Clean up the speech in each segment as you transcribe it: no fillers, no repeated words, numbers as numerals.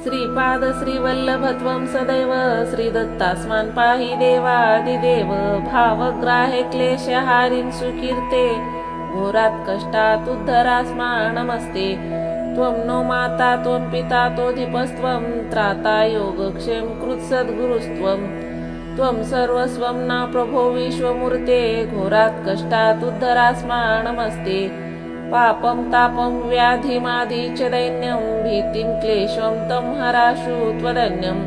श्रीपाद श्रीवल्लभत्वं सदैव श्रीदत्तास्मान् पाहि देवादिदेव भावग्राहे क्लेशहारिन् सुकीर्ते घोरात् कष्टात् उद्धरास्मान् नमस्ते त्वं नो माता त्वं पिता तोधिपस्त्वं त्राता योगक्षेम कृत्सद्गुरुस्त्वं त्वं सर्वस्वं न प्रभो विश्वमूर्ते घोरात् कष्टात् उद्धरास्मान् नमस्ते पापं तापं व्याधिमादि च दैन्यं भीतिं क्लेशं तं हराशु त्वदन्यं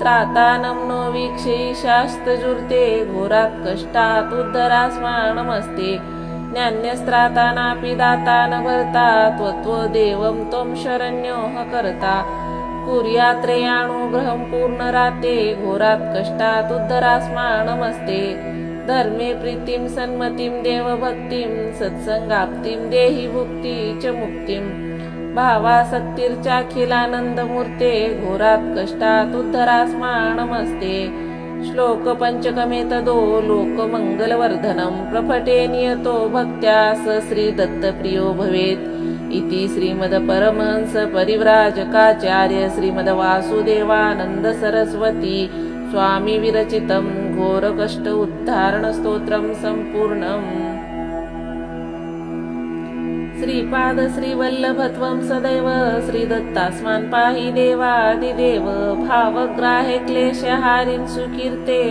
त्रातानं नो वीक्षैशास्तजुर्ते घोरात् कष्टात् उद्धरास्मान् नमस्ते ज्ञान्यस्त्रातानापि दाता न भर्ता त्वदेवं त्वं शरण्योः कर्ता कुर्यात्रेयानुग्रहं पूर्णराते घोरात् कष्टात् उद्धरास्मान् नमस्ते धर्मे प्रीतिं सन्मतिं देवभक्तिं सत्संगाप्तिं देहि भुक्ति च मुक्तिं भावासक्तिर्चाखिलानन्दमूर्ते घोरात् कष्टात् उद्धरास्मान् नमस्ते श्लोक पंचकमेतदो लोकमङ्गलवर्धनं प्रपठे नियतो भक्त्या स श्रीदत्तप्रियो भवेत् इति श्रीमद्परमहंस परिव्राजकाचार्य श्रीमद्वासुदेवानन्द सरस्वती स्वामी विरचितं घोरकष्ट उद्धारण स्तोत्रं सम्पूर्णम्। श्रीपाद श्रीवल्लभत्वं सदैव श्रीदत्तास्मान् पाहि देवादिदेव भावग्राहे क्लेशहारिन् सुकीर्ते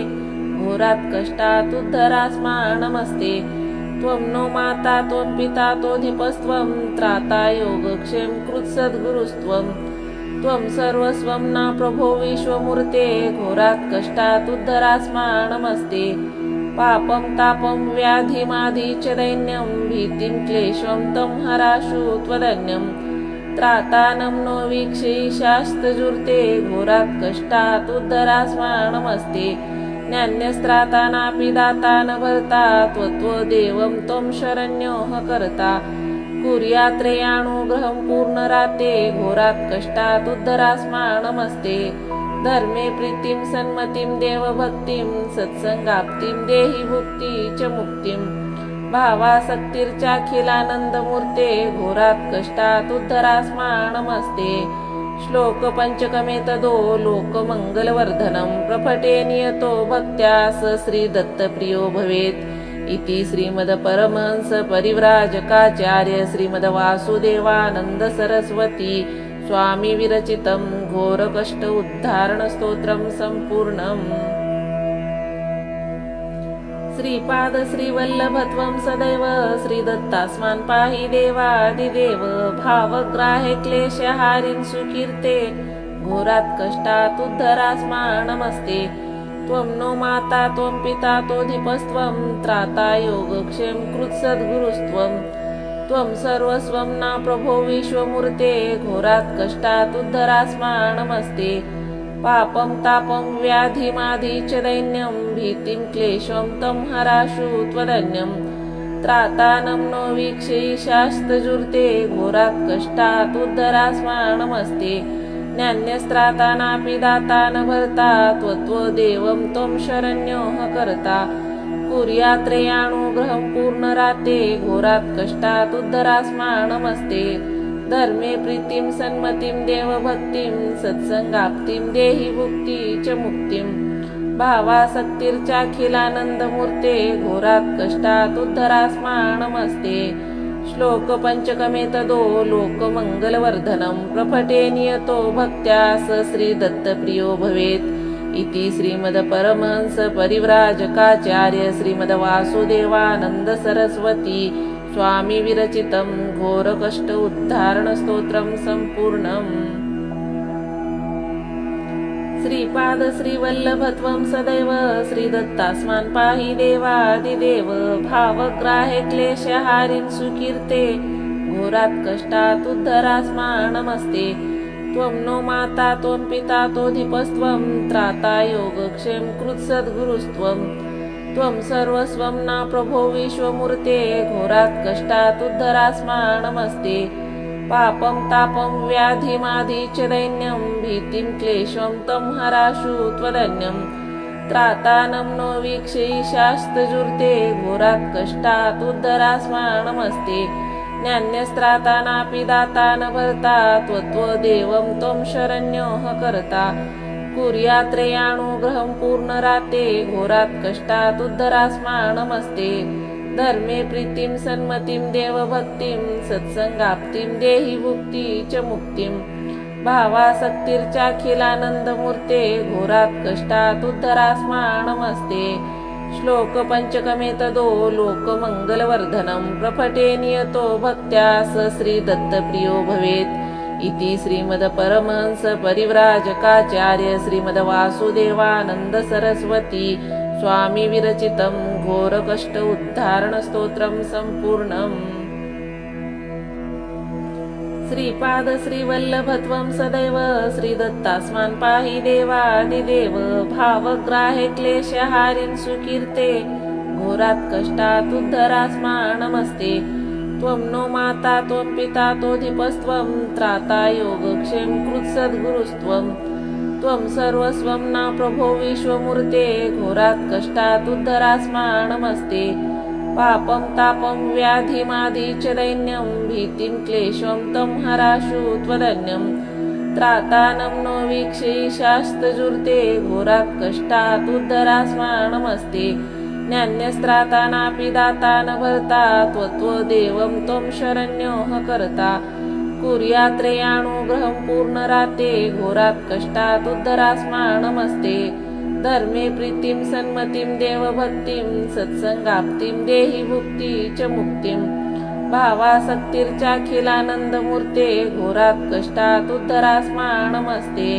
घोरात् कष्टात् उद्धरास्मान् नमस्ते त्वं नो माता त्वं पिता तोधिपस्त्वं त्राता योगक्षेम कृत्सद्गुरुस्त्वं त्वं सर्वस्वं न प्रभो विश्वमूर्ते घोरात् कष्टात् उद्धरास्मान् नमस्ते पापं तापं व्याधिमादि च दैन्यं भीतिं क्लेशं तं हराशु त्वदन्यं त्रातानं नो वीक्षैशास्तजुर्ते घोरात् कष्टात् उद्धरास्मान् नमस्ते ज्ञान्यस्त्रातानापि दाता न भर्ता त्वदेवं त्वं शरण्योः कर्ता कुर्यात्रेयानुग्रहं पूर्णराते घोरात् कष्टात् उद्धरास्मान् नमस्ते धर्मे प्रीतिं सन्मतिं देवभक्तिं सत्संगाप्तिं देहि भुक्ति च मुक्तिं भावासक्तिर्चाखिलानन्दमूर्ते घोरात् कष्टात् उद्धरास्मान् नमस्ते श्लोक पंचकमेतदो लोकमङ्गलवर्धनं प्रपठे नियतो भक्त्या स श्रीदत्तप्रियो भवेत् इति श्रीमद्परमहंस परिव्राजकाचार्य श्रीमद्वासुदेवानन्द सरस्वती स्वामी विरचितं घोरकष्ट उद्धारण स्तोत्रं सम्पूर्णम्। श्रीपाद श्रीवल्लभत्वं सदैव श्रीदत्तास्मान् पाहि देवादिदेव भावग्राहे क्लेशहारिन् सुकीर्ते घोरात् कष्टात् उद्धरास्मान् नमस्ते त्वं नो माता त्वं पिता तोधिपस्त्वं त्राता योगक्षेम कृत्सद्गुरुस्त्वं त्वं सर्वस्वं न प्रभो विश्वमूर्ते घोरात् कष्टात् उद्धरास्मान् नमस्ते पापं तापं व्याधिमादि च दैन्यं भीतिं क्लेशं तं हराशु त्वदन्यं त्रातानं नो वीक्षैशास्तजुर्ते घोरात् कष्टात् उद्धरास्मान् नमस्ते ज्ञान्यस्त्रातानापि दाता न भर्ता त्वदेवं त्वं शरण्योः कर्ता कुर्यात्रेयानुग्रहं पूर्णराते घोरात् कष्टात् उद्धरास्मान् नमस्ते धर्मे प्रीतिं सन्मतिं देवभक्तिं सत्संगाप्तिं देहि भुक्ति च मुक्तिं भावासक्तिर्चाखिलानन्दमूर्ते घोरात् कष्टात् उद्धरास्मान् नमस्ते श्लोक पंचकमेतदो लोकमङ्गलवर्धनं प्रपठे नियतो भक्त्या स श्रीदत्तप्रियो भवेत् इति श्रीमद्परमहंस परिव्राजकाचार्य श्रीमद्वासुदेवानन्द सरस्वती स्वामी विरचितं घोरकष्ट उद्धारण स्तोत्रं सम्पूर्णम्। श्रीपाद श्रीवल्लभत्वं सदैव श्रीदत्तास्मान् पाहि देवादिदेव भावग्राहे क्लेशहारिन् सुकीर्ते घोरात् कष्टात् उद्धरास्मान् नमस्ते त्वं नो माता त्वं पिता तोधिपस्त्वं त्राता योगक्षेम कृत्सद्गुरुस्त्वं त्वं सर्वस्वं न प्रभो विश्वमूर्ते घोरात् कष्टात् उद्धरास्मान् नमस्ते पापं तापं व्याधिमादि च दैन्यं भीतिं क्लेशं तं हराशु त्वदन्यं त्रातानं नो वीक्षैशास्तजुर्ते घोरात् कष्टात् उद्धरास्मान् नमस्ते ज्ञान्यस्त्राता नापि दाता न भर्ता त्वत्वदेवं त्वं शरण्योः कर्ता कुर्यात्रेयानुग्रहं पूर्णराते घोरात् कष्टात् उद्धरास्मानमस्ते धर्मे प्रीतिं सन्मतिं देवभक्तिं सत्संगाप्तिं देहि भुक्ति च मुक्तिं भावासक्तिर्चाखिलानन्दमूर्ते घोरात् कष्टात् उद्धरास्मानमस्ते श्लोक पंचकमेतदो लोकमङ्गलवर्धनं प्रपठे नियतो भक्त्या स श्रीदत्तप्रियो भवेत् इति श्रीमद्परमहंस परिव्राजकाचार्य श्रीमद्वासुदेवानन्द सरस्वती स्वामी विरचितं घोरकष्ट उद्धारणस्तोत्रं सम्पूर्णम्। श्रीपाद श्रीवल्लभत्वं सदैव श्रीदत्तास्मान् पाहि देवादिदेव भावग्राहे क्लेशहारिन् सुकीर्ते घोरात् कष्टात् उद्धरास्मान् नमस्ते त्वं नो माता त्वं पिता तोधिपस्त्वं त्राता योगक्षेम कृत्सद्गुरुस्त्वं त्वं सर्वस्वं न प्रभो विश्वमूर्ते घोरात् कष्टात् उद्धरास्मान् नमस्ते पापं तापं व्याधिमादि च दैन्यं भीतिं क्लेशं तं हराशु त्वदन्यं त्रातानं नो वीक्षैशास्तजुर्ते घोरात् कष्टात् उद्धरास्मान् नमस्ते ज्ञान्यस्त्राता नापि दाता न भर्ता त्वत्वदेवं त्वं शरण्योः कर्ता कुर्यात्रेयानुग्रहं पूर्णराते घोरात् कष्टात् उद्धरास्मान् नमस्ते धर्मे प्रीतिं सन्मतिं देवभक्तिं सत्संगाप्तिं देहि भुक्ति च मुक्तिं भावासक्तिर्चाखिलानन्दमूर्ते घोरात् कष्टात् उद्धरास्मान् नमस्ते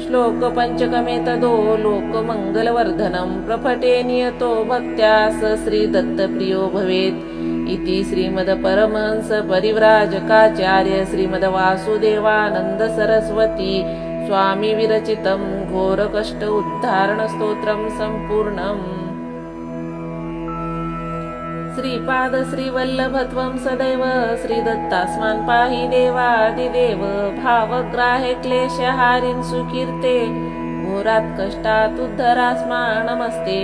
श्लोक पंचकमेतदो लोकमङ्गलवर्धनं प्रपठे नियतो भक्त्या स श्रीदत्तप्रियो भवेत् इति श्रीमद्परमहंस परिव्राजकाचार्य श्रीमद्वासुदेवानन्द सरस्वती स्वामी विरचितं घोरकष्ट उद्धारणस्तोत्रं सम्पूर्णम्। श्रीपाद श्रीवल्लभत्वं सदैव श्रीदत्तास्मान् पाहि देवादिदेव भावग्राहे क्लेशहारिन् सुकीर्ते घोरात् कष्टात् उद्धरास्मान् नमस्ते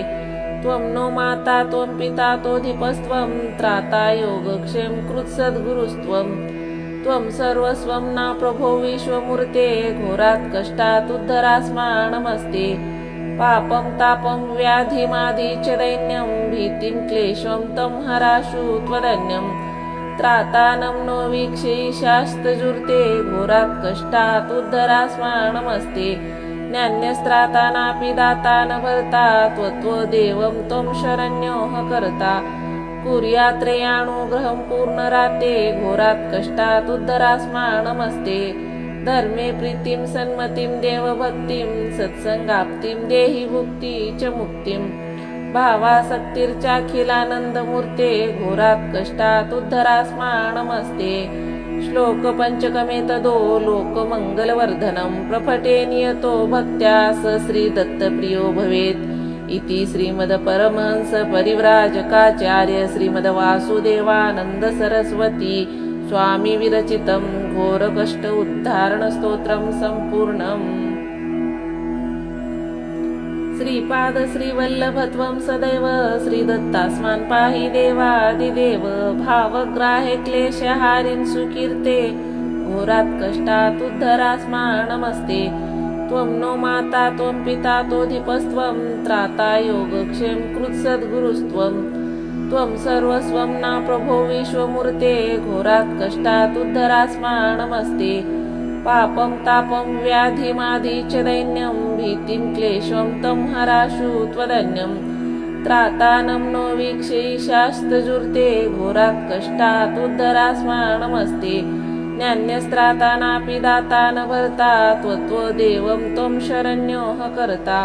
त्वं नो माता त्वं पिता तोधिपस्त्वं त्राता योगक्षेम कृत्सद्गुरुस्त्वं त्वं सर्वस्वं न प्रभो विश्वमूर्ते घोरात् कष्टात् उद्धरास्मान् नमस्ते पापं तापं व्याधिमादि च दैन्यं भीतिं क्लेशं तं हराशु त्वदन्यं त्रातानं नो वीक्षैशास्तजुर्ते घोरात् कष्टात् उद्धरास्मान् नमस्ते ज्ञान्यस्त्राता नापि दाता न भर्ता त्वत्वदेवं त्वं शरण्योः कर्ता कुर्यात्रेयानुग्रहं पूर्णराते घोरात् कष्टात् उद्धरास्मान् नमस्ते धर्मे प्रीतिं सन्मतिं देवभक्तिं सत्संगाप्तिं देहि भुक्ति च मुक्तिं भावासक्तिर्चाखिलानन्दमूर्ते घोरात् कष्टात् उद्धरास्मान् नमस्ते श्लोक पंचकमेतदो लोकमङ्गलवर्धनं प्रपठे नियतो भक्त्या स श्रीदत्तप्रियो भवेत् इति श्रीमद्परमहंस परिव्राजकाचार्य श्रीमद्वासुदेवानन्द सरस्वती स्वामी विरचितं घोरकष्ट उद्धारणस्तोत्रं सम्पूर्णम्। श्रीपाद श्रीवल्लभत्वं सदैव श्रीदत्तास्मान् पाहि देवादिदेव भावग्राहे क्लेशहारिन् सुकीर्ते घोरात् कष्टात् उद्धरास्मान् नमस्ते त्वं नो माता त्वं पिता तोधिपस्त्वं त्राता योगक्षेम कृत्सद्गुरुस्त्वं त्वं सर्वस्वं न प्रभो विश्वमूर्ते घोरात् कष्टात् उद्धरास्मान् नमस्ते पापं तापं व्याधिमादि च दैन्यं भीतिं क्लेशं तं हराशु त्वदन्यं त्रातानं नो वीक्षैशास्तजुर्ते घोरात् कष्टात् उद्धरास्मान् नमस्ते ज्ञान्यस्त्राता नापि दाता न भर्ता त्वत्वदेवं त्वं शरण्योः कर्ता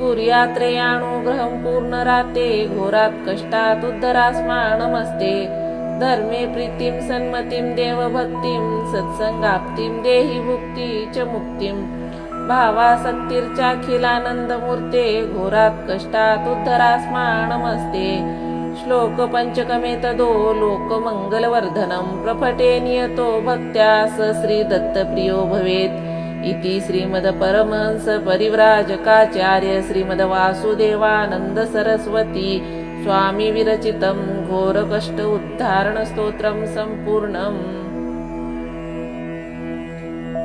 कुर्यात्रेयानुग्रहं पूर्णराते घोरात् कष्टात् उद्धरास्मान् नमस्ते धर्मे प्रीतिं सन्मतिं देवभक्तिं सत्संगाप्तिं देहि भुक्ति च मुक्तिं भावासक्तिर्चाखिलानन्दमूर्ते घोरात् कष्टात् उद्धरास्मान् नमस्ते श्लोक पंचकमेतदो लोकमङ्गलवर्धनं प्रपठे नियतो भक्त्या स श्रीदत्तप्रियो भवेत् इति श्रीमद्परमहंस परिव्राजकाचार्य श्रीमद्वासुदेवानन्द सरस्वती स्वामी विरचितं घोरकष्ट उद्धारणस्तोत्रं सम्पूर्णम्।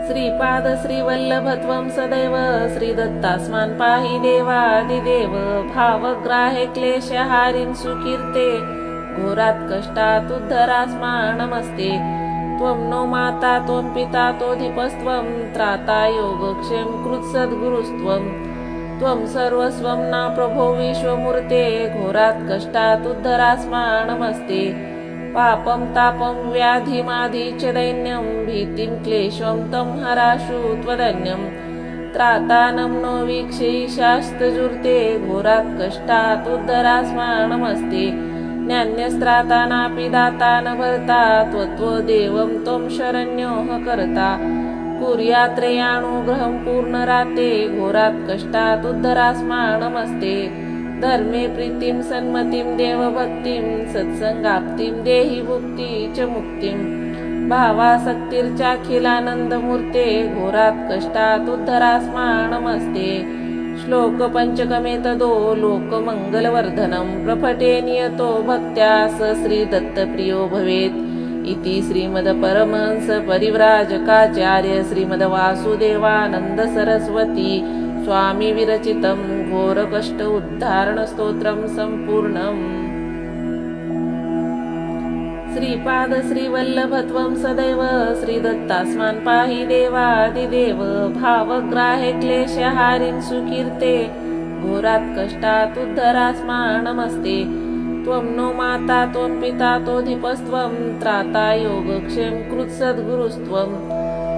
श्रीपाद श्रीवल्लभत्वं सदैव श्रीदत्तास्मान् पाहि देवादिदेव। भावग्राहे क्लेशहारिन् सुकीर्ते घोरात् कष्टात् उद्धरास्मान् नमस्ते। त्वं नो माता त्वं पिता तोधिपस्त्वं त्राता योगक्षेम कृत्सद्गुरुस्त्वं। त्वं सर्वस्वं न प्रभो विश्वमूर्ते घोरात् कष्टात् उद्धरास्मान् नमस्ते। पापं तापं व्याधिमाधि च दैन्यं भीतिं क्लेशं तं हराशु त्वदन्यं। त्रातानं नो वीक्षैशास्तजुर्ते घोरात् कष्टात् उद्धरास्मान् नमस्ते। न्यान्यस्त्राता नापि दाता न भर्ता त्वत्वदेवं त्वं शरण्योः कर्ता। कुर्यात्रेयानुग्रहं पूर्णराते घोरात् कष्टात् उद्धरास्मान् नमस्ते। धर्मे प्रीतिं सन्मतिं देवभक्तिं सत्संगाप्तिं देहि भुक्ति च मुक्तिं। भावासक्तिर्चाखिलानन्दमूर्ते घोरात् कष्टात् उद्धरास्मान् नमस्ते। श्लोक पंचकमेतदो लोकमङ्गलवर्धनं प्रपठे नियतो भक्त्या स श्रीदत्तप्रियो भवेत् इति श्रीमद्परमहंस परिव्राजकाचार्य श्रीमद्वासुदेवानन्द सरस्वती स्वामी विरचितं घोरकष्ट उद्धारणस्तोत्रं सम्पूर्णम्। श्रीपाद श्रीवल्लभत्वं सदैव श्रीदत्तास्मान् पाहि देवादिदेव। भावग्राहे क्लेशहारिन् सुकीर्ते घोरात् कष्टात् उद्धरास्मान् नमस्ते। त्वं नो माता त्वं पिता तोधिपस्त्वं त्राता योगक्षेम कृत्सद्गुरुस्त्वं।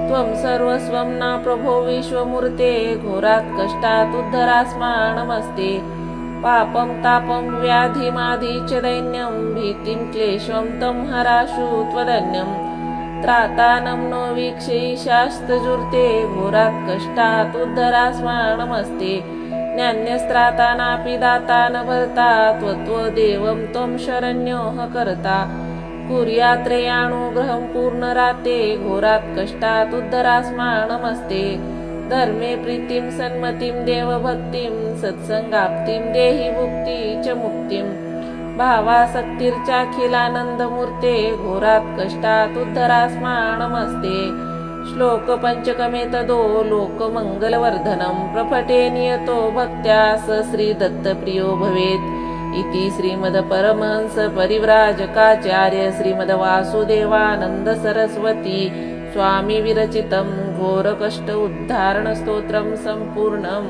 त्वं सर्वस्वं न प्रभो विश्वमूर्ते घोरात् कष्टात् उद्धरास्मान् नमस्ते। पापं तापं व्याधिमाधि च दैन्यं भीतिं क्लेशं तं हराशु त्वदन्यं। त्रातानं नो वीक्षैशास्तजुर्ते घोरात् कष्टात् उद्धरास्मान् नमस्ते। न्यान्यस्त्राता नापि दाता न भर्ता त्वत्वदेवं त्वं शरण्योः कर्ता। कुर्यात्रेयानुग्रहं पूर्णराते घोरात् कष्टात् उद्धरास्मान् नमस्ते। धर्मे प्रीतिं सन्मतिं देवभक्तिं सत्संगाप्तिं देहि भुक्ति च मुक्तिं। भावासक्तिर्चाखिलानन्दमूर्ते घोरात् कष्टात् उद्धरास्मान् नमस्ते। श्लोक पंचकमेतदो लोकमङ्गलवर्धनं प्रपठे नियतो भक्त्या स श्रीदत्तप्रियो भवेत् इति श्रीमद्परमहंस परिव्राजकाचार्य श्रीमद्वासुदेवानन्द सरस्वती स्वामी विरचितं घोरकष्ट उद्धारणस्तोत्रं सम्पूर्णम्।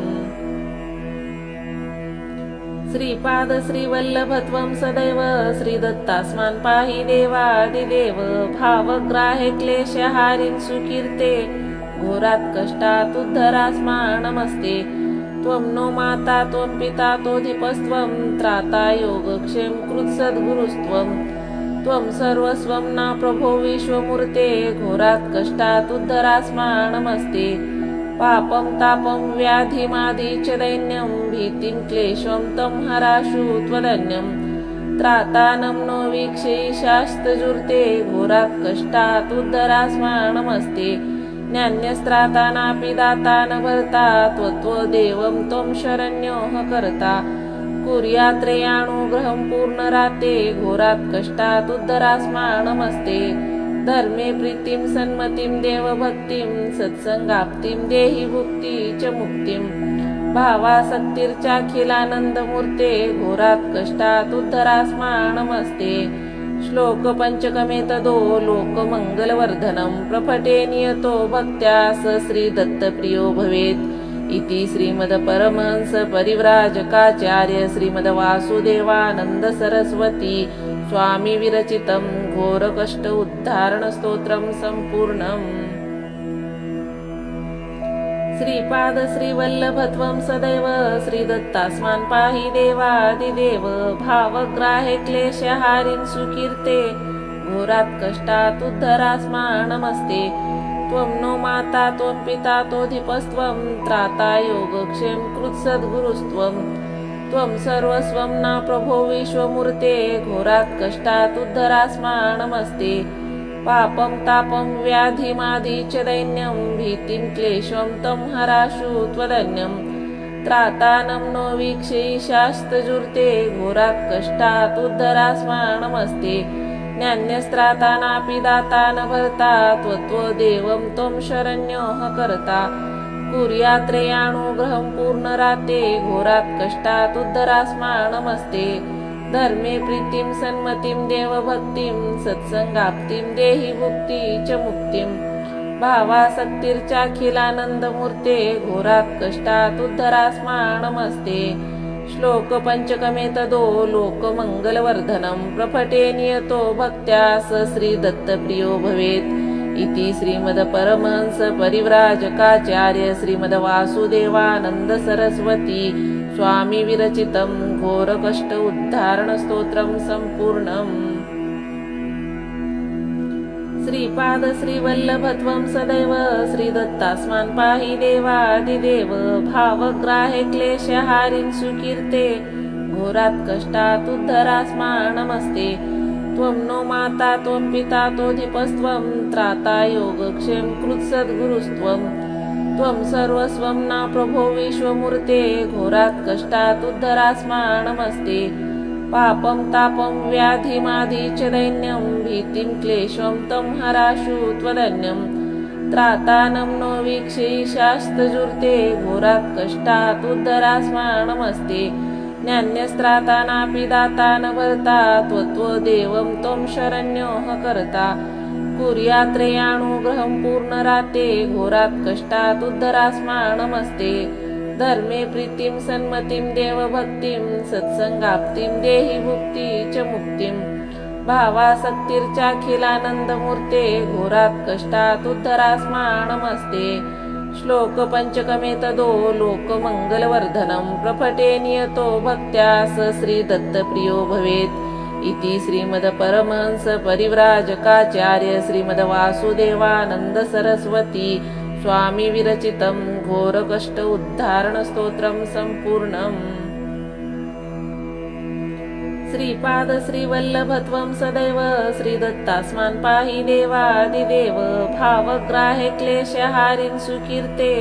श्रीपाद श्रीवल्लभत्वं सदैव श्रीदत्तास्मान् पाहि देवादिदेव। भावग्राहे क्लेशहारिन् सुकीर्ते घोरात् कष्टात् उद्धरास्मान् नमस्ते। त्वं नो माता त्वं पिता तोधिपस्त्वं त्राता योगक्षेम कृत्सद्गुरुस्त्वं। त्वं सर्वस्वं न प्रभो विश्वमूर्ते घोरात् कष्टात् उद्धरास्मान् नमस्ते। पापं तापं व्याधिमाधि च दैन्यं भीतिं क्लेशं तं हराशु त्वदन्यं। त्रातानं नो वीक्षैशास्तजुर्ते घोरात् कष्टात् उद्धरास्मान् नमस्ते। न्यान्यस्त्राता नापि दाता न भर्ता त्वत्वदेवं त्वं शरण्योः कर्ता। कुर्यात्रेयानुग्रहं पूर्णराते घोरात् कष्टात् उद्धरास्मान् नमस्ते। धर्मे प्रीतिं सन्मतिं देवभक्तिं सत्संगाप्तिं देहि भुक्ति च मुक्तिं। भावासक्तिर्चाखिलानन्दमूर्ते घोरात् कष्टात् उद्धरास्मान् नमस्ते। श्लोक पंचकमेतदो लोकमङ्गलवर्धनं प्रपठे नियतो भक्त्या स श्रीदत्तप्रियो भवेत् इति श्रीमद्परमहंस परिव्राजकाचार्य श्रीमद्वासुदेवानन्द सरस्वती स्वामी विरचितं घोरकष्ट उद्धारणस्तोत्रं सम्पूर्णम्। श्रीपाद श्रीवल्लभत्वं सदैव श्रीदत्तास्मान् पाहि देवादिदेव। भावग्राहे क्लेशहारिन् सुकीर्ते घोरात् कष्टात् उद्धरास्मान् नमस्ते। त्वं नो माता त्वं पिता तोधिपस्त्वं त्राता योगक्षेम कृत्सद्गुरुस्त्वं। त्वं सर्वस्वं न प्रभो विश्वमूर्ते घोरात् कष्टात् उद्धरास्मान् नमस्ते। पापं तापं व्याधिमाधि च दैन्यं भीतिं क्लेशं तं हराशु त्वदन्यं। त्रातानं नो वीक्षैशास्तजुर्ते घोरात् कष्टात् उद्धरास्मानमस्ते न्यान्यस्त्राता नापि दाता न भर्ता त्वत्वदेवं त्वं शरण्योः कर्ता कुर्यात्रेयानुग्रहं पूर्णराते घोरात् कष्टात् उद्धरास्मानमस्ते धर्मे प्रीतिं सन्मतिं देवभक्तिं सत्संगाप्तिं देहि भुक्ति च मुक्तिं भावासक्तिर्चाखिलानन्दमूर्ते घोरात् कष्टात् उद्धरास्मानमस्ते श्लोक पंचकमे तदो लोकमंगलवर्धनं प्रफटे नियतो भक्त्या स श्रीदत्तप्रियो भवेत् इति श्रीमद्परमहंस परिव्राजकाचार्य श्रीमद्वासुदेवानन्द सरस्वती स्वामी विरचितं घोरकष्ट उद्धारण स्तोत्रं सम्पूर्णम्। श्रीपाद श्रीवल्लभत्वं सदैव श्रीदत्तास्मान् पाहि देवादिदेव भावग्राहे क्लेशहारिन् सुकीर्ते घोरात् कष्टात् उद्धरास्मानमस्ते त्वं नो माता त्वं पिता तोधिपस्त्वं त्राता योगक्षेम कृत्सद्गुरुस्त्वं त्वं सर्वस्वं न प्रभो विश्वमूर्ते घोरात् कष्टात् उद्धरास्मानमस्ते पापं तापं व्याधिमादि च दैन्यं भीतिं क्लेशं तं हराशु त्वदन्यं त्रातानं नो वीक्षैशास्तजुर्ते घोरात् कष्टात् उद्धरास्मानमस्ते न्यान्यस्त्राता नापि दाता न भर्ता त्वत्वदेवं त्वं शरण्योः कर्ता कुर्यात्रेयानुग्रहं पूर्णराते घोरात् कष्टात् उद्धरास्मानमस्ते धर्मे प्रीतिं सन्मतिं देवभक्तिं सत्संगाप्तिं देहि भुक्ति च मुक्तिं भावासक्तिर्चाखिलानन्दमूर्ते घोरात् कष्टात् उद्धरास्मानमस्ते श्लोक पंचकमे तदो लोकमंगलवर्धनं प्रफटे नियतो भक्त्या स श्रीदत्तप्रियो भवेत् इति श्रीमद्परमहंस परिव्राजकाचार्य श्रीमद्वासुदेवानन्द सरस्वती स्वामी विरचितं घोरकष्ट उद्धारण स्तोत्रं सम्पूर्णम्। श्रीपाद श्रीवल्लभत्वं सदैव श्रीदत्तास्मान् पाहि देवादिदेव भावग्राहे क्लेशहारिन् सुकीर्ते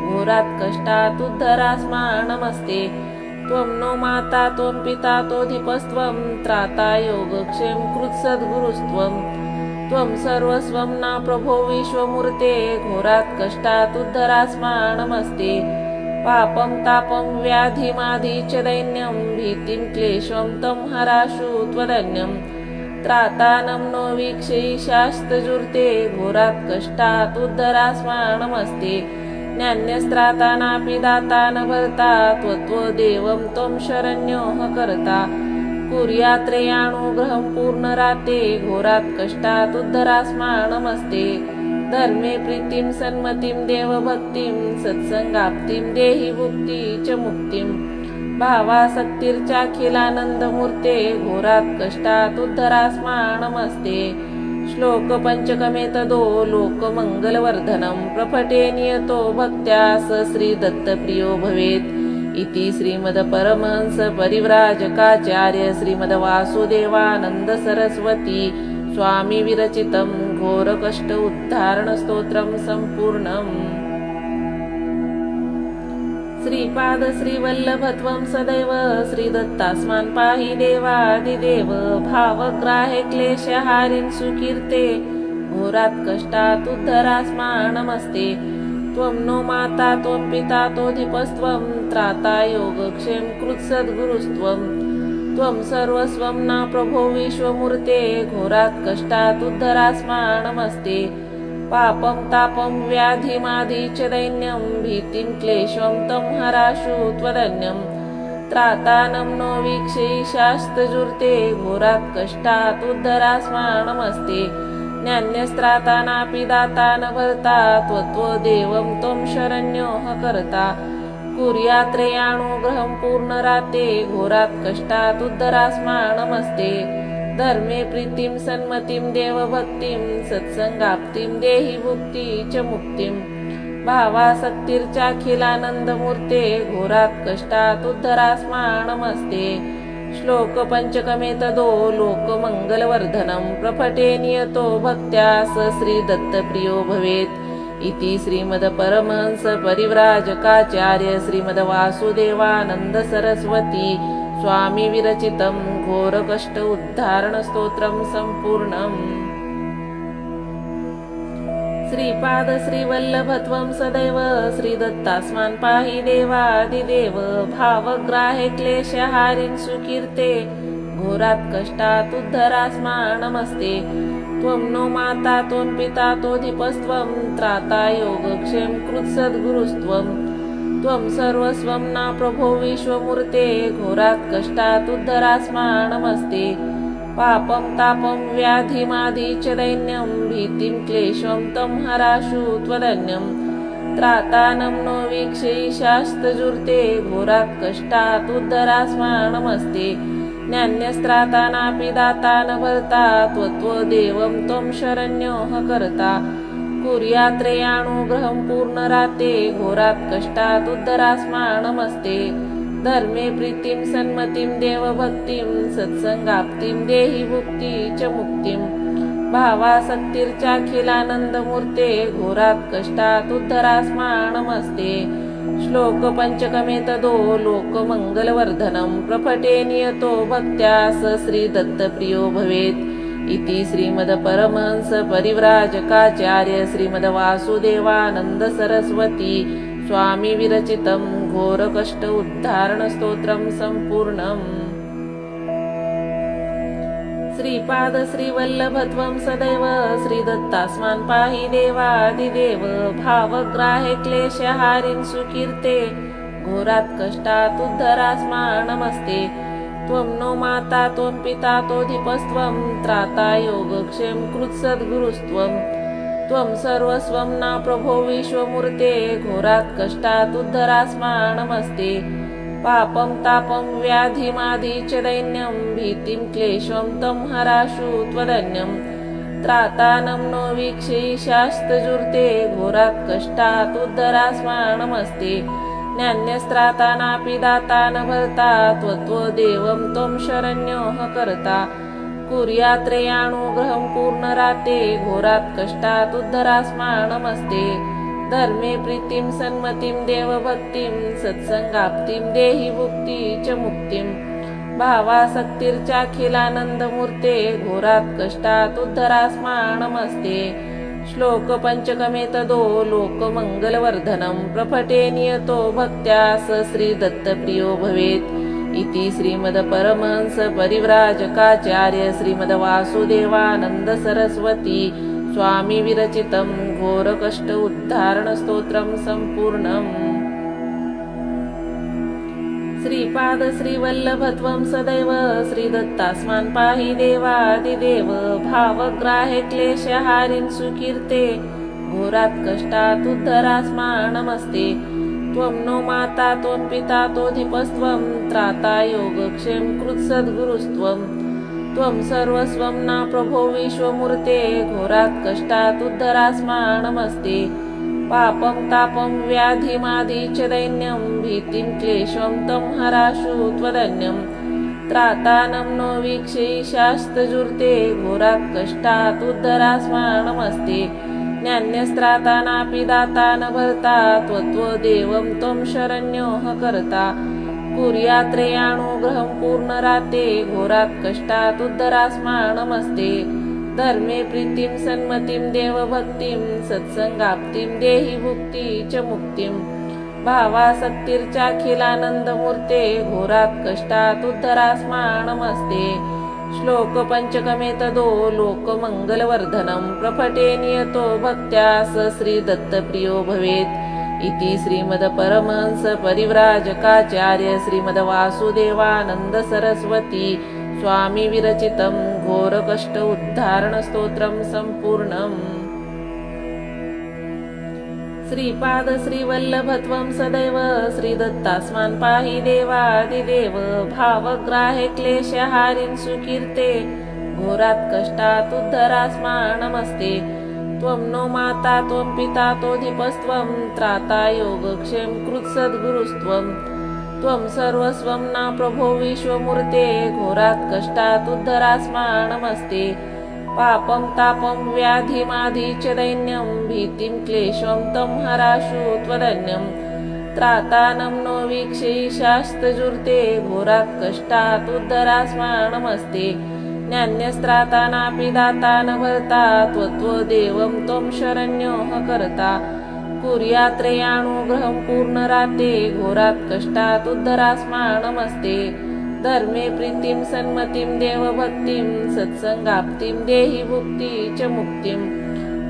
घोरात् कष्टात् उद्धरास्मानमस्ते त्वं नो माता त्वं पिता तोधिपस्त्वं त्राता योगक्षेम कृत्सद्गुरुस्त्वं त्वं सर्वस्वं न प्रभो विश्वमूर्ते घोरात् कष्टात् उद्धरास्मानमस्ते पापं तापं व्याधिमादि च दैन्यं भीतिं क्लेशं तं हराशु त्वदन्यं त्रातानं नो वीक्षैशास्तजुर्ते घोरात् कष्टात् उद्धरास्मानमस्ते न्यान्यस्त्राता नापि दाता न भर्ता त्वत्वदेवं त्वं शरण्योः कर्ता कुर्यात्रेयानुग्रहं पूर्णराते घोरात् कष्टात् उद्धरास्मानमस्ते धर्मे प्रीतिं सन्मतिं देवभक्तिं सत्संगाप्तिं देहि भुक्ति च मुक्तिं भावासक्तिर्चाखिलानन्दमूर्ते घोरात् कष्टात् उद्धरास्मानमस्ते श्लोक पंचकमे तदो लोकमंगलवर्धनं प्रफटे नियतो भक्त्या स श्रीदत्तप्रियो भवेत् इति श्रीमद्परमहंस परिव्राजकाचार्य श्रीमद्वासुदेवानन्द सरस्वती स्वामी विरचितं घोरकष्ट उद्धारण स्तोत्रं सम्पूर्णम्। श्रीपाद श्रीवल्लभत्वं सदैव श्रीदत्तास्मान् पाहि देवादिदेव भावग्राहे क्लेशहारिन् सुकीर्ते घोरात् कष्टात् उद्धरास्मानमस्ते त्वं नो माता त्वं पिता तोधिपस्त्वं त्राता योगक्षेम कृत्सद्गुरुस्त्वं त्वं सर्वस्वं न प्रभो विश्वमूर्ते घोरात् कष्टात् उद्धरास्मानमस्ते पापं तापं व्याधिमादि च दैन्यं भीतिं क्लेशं तं हराशु त्वदन्यं त्रातानं नो वीक्षैशास्तजुर्ते घोरात् कष्टात् उद्धरास्मानमस्ते न्यान्यस्त्राता नापि दाता न भर्ता त्वत्वदेवं त्वं शरण्योः कर्ता कुर्यात्रेयानुग्रहं पूर्णराते घोरात् कष्टात् उद्धरास्मानमस्ते धर्मे प्रीतिं सन्मतिं देवभक्तिं सत्संगाप्तिं देहि भुक्ति च मुक्तिं भावासक्तिर्चाखिलानन्दमूर्ते घोरात् कष्टात् उद्धरास्मानमस्ते श्लोक पंचकमे तदो लोकमंगलवर्धनं प्रफटे नियतो भक्त्या स श्रीदत्तप्रियो भवेत् इति श्रीमद्परमहंस परिव्राजकाचार्य श्रीमद्वासुदेवानंद सरस्वती स्वामी विरचितं घोरकष्ट उद्धारण स्तोत्रं संपूर्णम्। श्रीपाद श्रीवल्लभत्वं सदैव श्रीदत्तास्मान् पाहि देवादिदेव भावग्राहे क्लेशहारिन् सुकीर्ते घोरात् कष्टात् उद्धरास्मान् नमस्ते। त्वं नो माता त्वं पिता तोधिपस्त्वं त्राता योगक्षेम कृत्सद्गुरुस्त्वं त्वं सर्वस्वं न प्रभो विश्वमूर्ते घोरात् कष्टात् उद्धरास्मान् नमस्ते। पापं तापं व्याधिमादि च दैन्यं भीतिं क्लेशं तं हराशु त्वदन्यं त्रातानं नो वीक्षैशास्तजुर्ते घोरात् कष्टात् उद्धरास्मान् नमस्ते। ज्ञान्यस्त्राता नापि दाता न भर्ता त्वदेवं त्वं शरण्योः कर्ता कुर्यात्रेयानुग्रहं पूर्णराते घोरात् कष्टात् उद्धरास्मान् नमस्ते। धर्मे प्रीतिं सन्मतिं देवभक्तिं सत्संगाप्तिं देहि भुक्ति च मुक्तिं भावासक्तिर्चाखिलानन्दमूर्ते घोरात् कष्टात् उद्धरास्मान् नमस्ते। श्लोक पंचकमेतदो लोकमङ्गलवर्धनं प्रपठे नियतो भक्त्या स श्रीदत्तप्रियो भवेत्। इति श्रीमद्परमहंस परिव्राजकाचार्य श्रीमद्वासुदेवानंद सरस्वती स्वामी विरचितं घोरकष्ट उद्धारण स्तोत्रं संपूर्णम्। श्रीपाद श्रीवल्लभत्वं सदैव श्रीदत्तास्मान् पाहि देवादिदेव भावग्राहे क्लेशहारिन् सुकीर्ते घोरात् कष्टात् उद्धरास्मान् नमस्ते। त्वं नो माता त्वं पिता तोधिपस्त्वं त्राता योगक्षेम कृत्सद्गुरुस्त्वं त्वं सर्वस्वं न प्रभो विश्वमूर्ते घोरात् कष्टात् उद्धरास्मान् नमस्ते। पापं तापं व्याधिमादि च दैन्यं भीतिं क्लेशं तं हराशु त्वदन्यं त्रातानं नो वीक्षैशास्तजुर्ते घोरात् कष्टात् उद्धरास्मान् नमस्ते। ज्ञान्यस्त्राता नापि दाता न भर्ता त्वदेवं त्वं शरण्योः कर्ता कुर्यात्रेयानुग्रहं पूर्णराते घोरात् कष्टात् उद्धरास्मान् नमस्ते। धर्मे प्रीतिं सन्मतिं देवभक्तिं सत्संगाप्तिं देहि भुक्ति च मुक्तिं भावासक्तिर्चाखिलानन्दमूर्ते घोरात् कष्टात् उद्धरास्मान् नमस्ते। श्लोक पंचकमेतदो लोकमङ्गलवर्धनं प्रपठे नियतो भक्त्या स श्रीदत्तप्रियो भवेत्। इति श्रीमद्परमहंस परिव्राजकाचार्य श्रीमद्वासुदेवानंद सरस्वती स्वामी विरचितं घोरकष्ट उद्धारण स्तोत्रं संपूर्णम्। श्रीपाद श्रीवल्लभत्वं सदैव श्रीदत्तास्मान् पाहि देवादिदेव भावग्राहे क्लेशहारिन् सुकीर्ते घोरात् कष्टात् उद्धरास्मान् नमस्ते। त्वं नो माता त्वं पिता तोधिपस्त्वं त्राता योगक्षेम कृत्सद्गुरुस्त्वं त्वं सर्वस्वं न प्रभो विश्वमूर्ते घोरात् कष्टात् उद्धरास्मान् नमस्ते। पापं तापं व्याधिमादि च दैन्यं भीतिं क्लेशं तं हराशु त्वदन्यं त्रातानं नो वीक्षैशास्तजुर्ते घोरात् कष्टात् उद्धरास्मान् नमस्ते। ज्ञान्यस्त्राता नापि दाता न भर्ता त्वदेवं त्वं शरण्योः कर्ता कुर्यात्रेयानुग्रहं पूर्णराते घोरात् कष्टात् उद्धरास्मान् नमस्ते। धर्मे प्रीतिं सन्मतिं देवभक्तिं सत्संगाप्तिं देहि भुक्ति च मुक्तिं भावासक्तिर्चाखिलानन्दमूर्ते घोरात् कष्टात् उद्धरास्मान् नमस्ते। श्लोक पंचकमेतदो लोकमङ्गलवर्धनं प्रपठे नियतो भक्त्या स श्रीदत्तप्रियो भवेत्। इति श्रीमद्परमहंस परिव्राजकाचार्य श्रीमद्वासुदेवानंद सरस्वती स्वामी विरचितं घोरकष्ट उद्धारण स्तोत्रं संपूर्णम्। श्रीपाद श्रीवल्लभत्वं सदैव श्रीदत्तास्मान् पाहि देवादिदेव भावग्राहे क्लेशहारिन् सुकीर्ते घोरात् कष्टात् उद्धरास्मान् नमस्ते। त्वं नो माता त्वं पिता तोधिपस्त्वं त्राता योगक्षेम कृत्सद्गुरुस्त्वं त्वं सर्वस्वं न प्रभो विश्वमूर्ते घोरात् कष्टात् उद्धरास्मान् नमस्ते। पापं तापं व्याधिमाधि च दैन्यं भीतिं क्लेशं तं हराशु त्वदन्यं त्रातानं नो वीक्षैशास्तजुर्ते घोरात् कष्टात् उद्धरास्मानमस्ते न्यान्यस्त्राता नापि दाता न भर्ता त्वदेवं त्वं शरण्योः कर्ता कुर्यात्रेयानुग्रहं पूर्णराते घोरात् कष्टात् उद्धरास्मानमस्ते धर्मे प्रीतिं सन्मतिं देवभक्तिं सत्संगाप्तिं देहि भुक्ति च मुक्तिं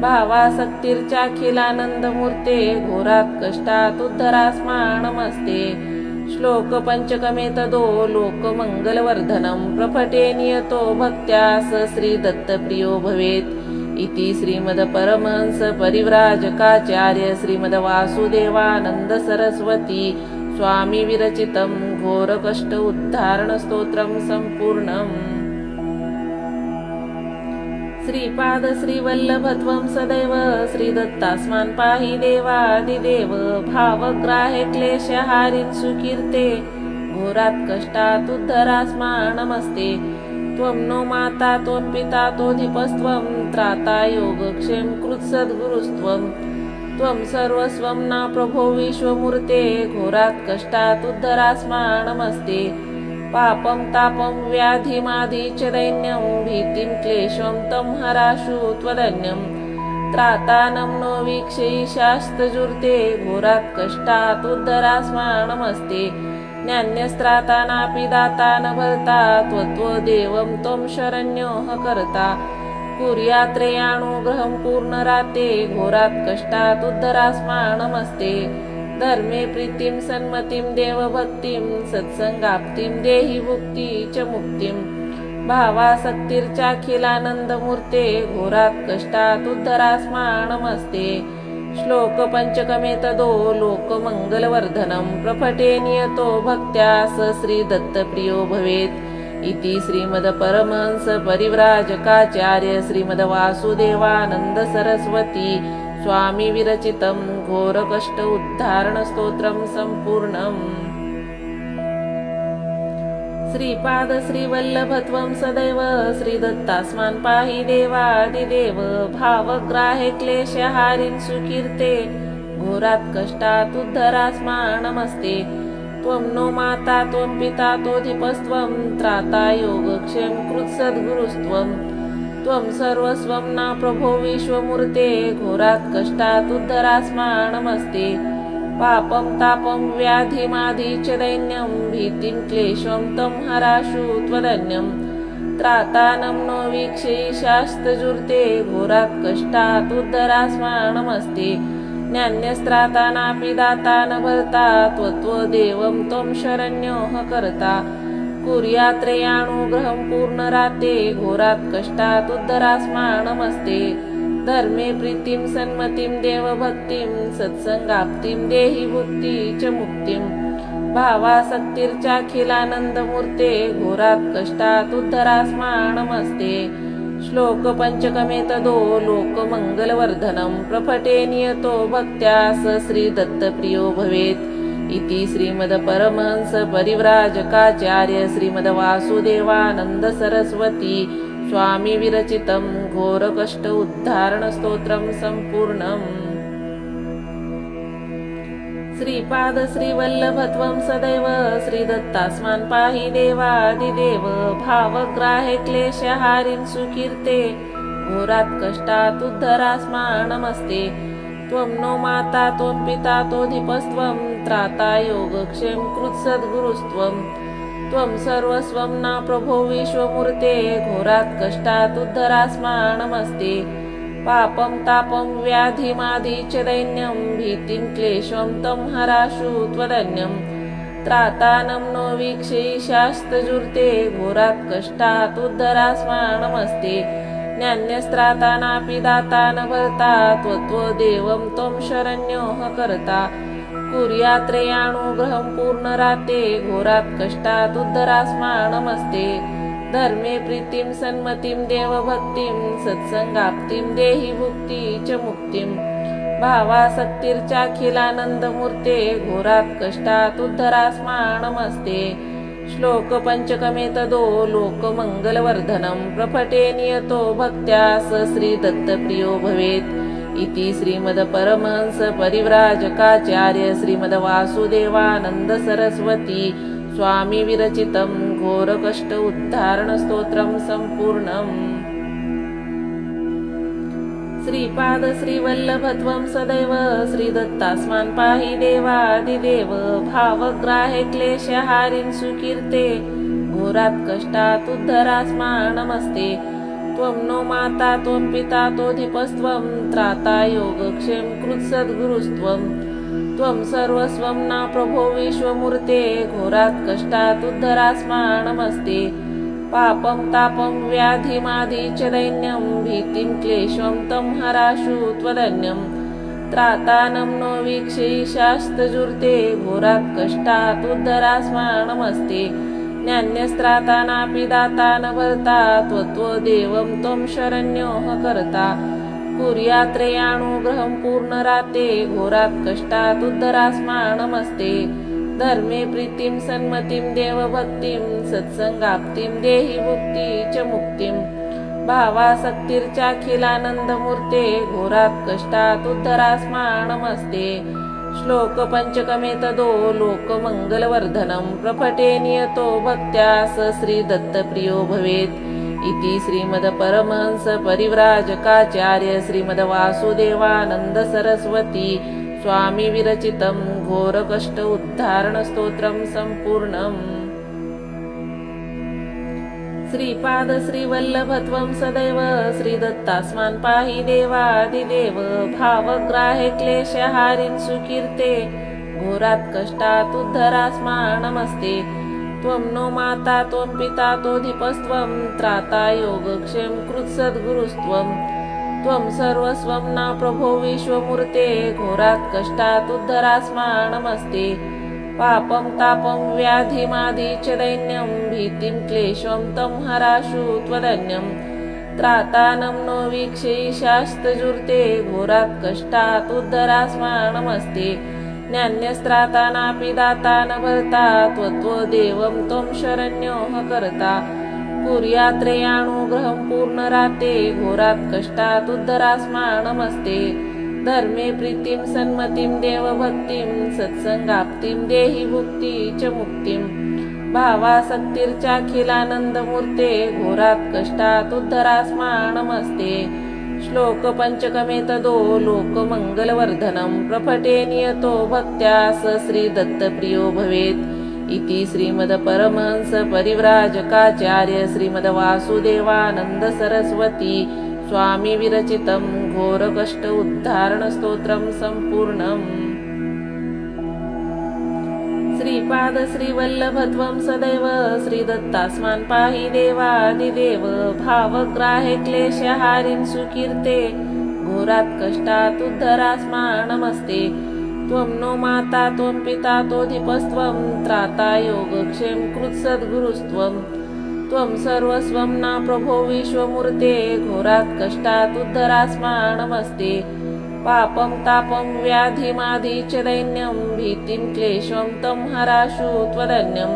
भावासक्तिर्चाखिलानन्दमूर्ते घोरात् कष्टात् उद्धरास्मानमस्ते श्लोक पंचकमेतदो लोकमङ्गलवर्धनं प्रपठे नियतो भक्त्या स श्रीदत्तप्रियो भवेत् इति श्रीमद्परमहंस परिव्राजकाचार्य श्रीमद्वासुदेवानन्द सरस्वती स्वामी विरचितं घोरकष्ट उद्धारणस्तोत्रं सम्पूर्णम्। श्रीपाद श्रीवल्लभत्वं सदैव श्रीदत्तास्मान् पाहि देवादिदेव भावग्राहे क्लेशहारिन् सुकीर्ते घोरात् कष्टात् उद्धरास्मानमस्ते त्वं नो माता त्वं पिता तोधिपस्त्वं त्राता योगक्षेम कृत्सद्गुरुस्त्वं त्वं सर्वस्वं न प्रभो विश्वमूर्ते घोरात् कष्टात् उद्धरास्मानमस्ते पापं तापं व्याधिमाधि च दैन्यं भीतिं क्लेशं तं हराशु त्वदन्यं त्रातानं नो वीक्षैशास्तजुर्ते घोरात् कष्टात् उद्धरास्मानमस्ते न्यान्यस्त्राता नापि दाता न भर्ता त्वदेवं त्वं शरण्योः कर्ता कुर्यात्रेयानुग्रहं पूर्णराते घोरात् कष्टात् उद्धरास्मानमस्ते धर्मे प्रीतिं सन्मतिं देवभक्तिं सत्संगाप्तिं देहि भुक्ति च मुक्तिं भावासक्तिर्चाखिलानन्दमूर्ते घोरात् कष्टात् उद्धरास्मानमस्ते श्लोक पंचकमेतदो लोकमङ्गलवर्धनं प्रपठे नियतो भक्त्या स श्रीदत्तप्रियो भवेत् इति श्रीमद्परमहंस परिव्राजकाचार्य श्रीमद्वासुदेवानन्द सरस्वती स्वामी विरचितं घोरकष्ट उद्धारणस्तोत्रं सम्पूर्णम्। श्रीपाद श्रीवल्लभत्वं सदैव श्रीदत्तास्मान् पाहि देवादिदेव भावग्राहे क्लेशहारिन् सुकीर्ते घोरात् कष्टात् उद्धरास्मानमस्ते त्वं नो माता त्वं पिता तोधिपस्त्वं त्राता योगक्षेम कृत्सद्गुरुस्त्वं त्वं सर्वस्वं न प्रभो विश्वमूर्ते घोरात् कष्टात् उद्धरास्मानमस्ते पापं तापं व्याधिमाधि च दैन्यं भीतिं क्लेशं तं हराशु त्वदन्यं त्रातानं नो वीक्षैशास्तजुर्ते घोरात् कष्टात् उद्धरास्मानमस्ते न्यान्यस्त्राता नापि दाता न भर्ता त्वदेवं त्वं शरण्योः कर्ता कुर्यात्रेयानुग्रहं पूर्णराते घोरात् कष्टात् उद्धरास्मानमस्ते धर्मे प्रीतिं सन्मतिं देवभक्तिं सत्संगाप्तिं देहि भुक्ति च मुक्तिं भावासक्तिर्चाखिलानन्दमूर्ते घोरात् कष्टात् उद्धरास्मानमस्ते श्लोक पंचकमेतदो लोकमङ्गलवर्धनं प्रपठे नियतो भक्त्या स श्रीदत्तप्रियो भवेत् इति श्रीमद्परमहंस परिव्राजकाचार्य श्रीमद्वासुदेवानन्द सरस्वती स्वामी विरचितं घोरकष्ट उद्धारणस्तोत्रं सम्पूर्णम्। श्रीपाद श्रीवल्लभत्वं सदैव श्रीदत्तास्मान् पाहि देवादिदेव भावग्राहे क्लेशहारिन् सुकीर्ते घोरात् कष्टात् उद्धरास्मानमस्ते त्वं नो माता त्वं पिता तोधिपस्त्वं त्राता योगक्षेम कृत्सद्गुरुस्त्वं त्वं सर्वस्वं न प्रभो विश्वमूर्ते घोरात् कष्टात् उद्धरास्मानमस्ते पापं तापं व्याधिमाधि च दैन्यं भीतिं क्लेशं तं हराशु त्वदन्यं त्रातानं नो वीक्षैशास्तजुर्ते घोरात् कष्टात् उद्धरास्मानमस्ते न्यान्यस्त्राता नापि दाता न भर्ता त्वदेवं त्वं शरण्योः कर्ता कुर्यात्रेयानुग्रहं पूर्णराते घोरात् कष्टात् उद्धरास्मानमस्ते धर्मे प्रीतिं सन्मतिं देवभक्तिं सत्संगाप्तिं देहि भुक्ति च मुक्तिं भावासक्तिर्चाखिलानन्दमूर्ते घोरात् कष्टात् उद्धरास्मानमस्ते श्लोक पंचकमे तदो लोकमङ्गलवर्धनं प्रपटे नियतो भक्त्या स श्रीदत्तप्रियो भवेत् इति श्रीमद्परमहंस परिव्राजकाचार्य श्रीमद्वासुदेवानन्द सरस्वती स्वामी विरचितं घोरकष्ट उद्धारणस्तोत्रं सम्पूर्णम्। श्रीपाद श्रीवल्लभत्वं सदैव श्रीदत्तास्मान् पाहि देवादिदेव भावग्राहे क्लेशहारिन् सुकीर्ते घोरात् कष्टात् उद्धरास्मान् नमस्ते। त्वं नो माता त्वं पिता तोधिपस्त्वं त्राता योगक्षेम कृत्सद्गुरुस्त्वं त्वं सर्वस्वं न प्रभो विश्वमूर्ते घोरात् कष्टात् उद्धरास्मान् नमस्ते। पापं तापं व्याधिमादि च दैन्यं भीतिं क्लेशं तं हराशु त्वदन्यं त्रातानं नो वीक्षैशास्तजुर्ते घोरात् कष्टात् उद्धरास्मान् नमस्ते। न्यान्यस्त्रातानापि दाता न भर्ता त्वदेवं त्वं शरण्योः कर्ता कुर्यात्रेयानुग्रहं पूर्णराते घोरात् कष्टात् उद्धरास्मान् नमस्ते। धर्मे प्रीतिं सन्मतिं देवभक्तिं सत्संगाप्तिं देहि भुक्ति च मुक्तिं भावासक्तिर्चाखिलानन्दमूर्ते घोरात् कष्टात् उद्धरास्मान् नमस्ते। श्लोक पंचकमे तदो लोकमङ्गलवर्धनं प्रपटे नियतो भक्त्या स श्रीदत्तप्रियो भवेत् इति श्रीमद्परमहंस परिव्राजकाचार्य श्रीमद्वासुदेवानन्द सरस्वती स्वामी विरचितं घोरकष्ट उद्धारणस्तोत्रं सम्पूर्णम्। श्रीपाद श्रीवल्लभत्वं सदैव श्रीदत्तास्मान् पाहि देवादिदेव भावग्राहे क्लेशहारिन् सुकीर्ते घोरात् कष्टात् उद्धरास्मान् नमस्ते। त्वं नो माता त्वं पिता तोधिपस्त्वं त्राता योगक्षेम कृत्सद्गुरुस्त्वं त्वं सर्वस्वं न प्रभो विश्वमूर्ते घोरात् कष्टात् उद्धरास्मान् नमस्ते। पापं तापं व्याधिमादि च दैन्यं भीतिं क्लेशं तं हराशु त्वदन्यं त्रातानं नो वीक्षैशास्तजुर्ते घोरात् कष्टात् उद्धरास्मान् नमस्ते। न्यान्यस्त्रातानापि दाता न भर्ता त्वदेवं त्वं शरण्योः कर्ता कुर्यात्रेयानुग्रहं पूर्णराते घोरात् कष्टात् उद्धरास्मान् नमस्ते। धर्मे प्रीतिं सन्मतिं देवभक्तिं सत्संगाप्तिं देहि भुक्ति च मुक्तिं भावासक्तिर्चाखिलानन्दमूर्ते घोरात् कष्टात् उद्धरास्मान् नमस्ते। श्लोक पंचकमे तदो लोकमङ्गलवर्धनं प्रपटे नियतो भक्त्या स श्रीदत्तप्रियो भवेत् इति श्रीमद्परमहंस परिव्राजकाचार्य श्रीमद्वासुदेवानन्द सरस्वती स्वामी विरचितं घोरकष्ट उद्धारणस्तोत्रं सम्पूर्णम्। श्रीपाद श्रीवल्लभत्वं सदैव श्रीदत्तास्मान् पाहि देवादिदेव भावग्राहे क्लेशहारिन् सुकीर्ते घोरात् कष्टात् उद्धरास्मान् नमस्ते। त्वं नो माता त्वं पिता तोधिपस्त्वं त्राता योगक्षेम कृत्सद्गुरुस्त्वं त्वं सर्वस्वं न प्रभो विश्वमूर्ते घोरात् कष्टात् उद्धरास्मान् नमस्ते। पापं तापं व्याधिमादि च दैन्यं भीतिं क्लेशं तं हराशु त्वदन्यं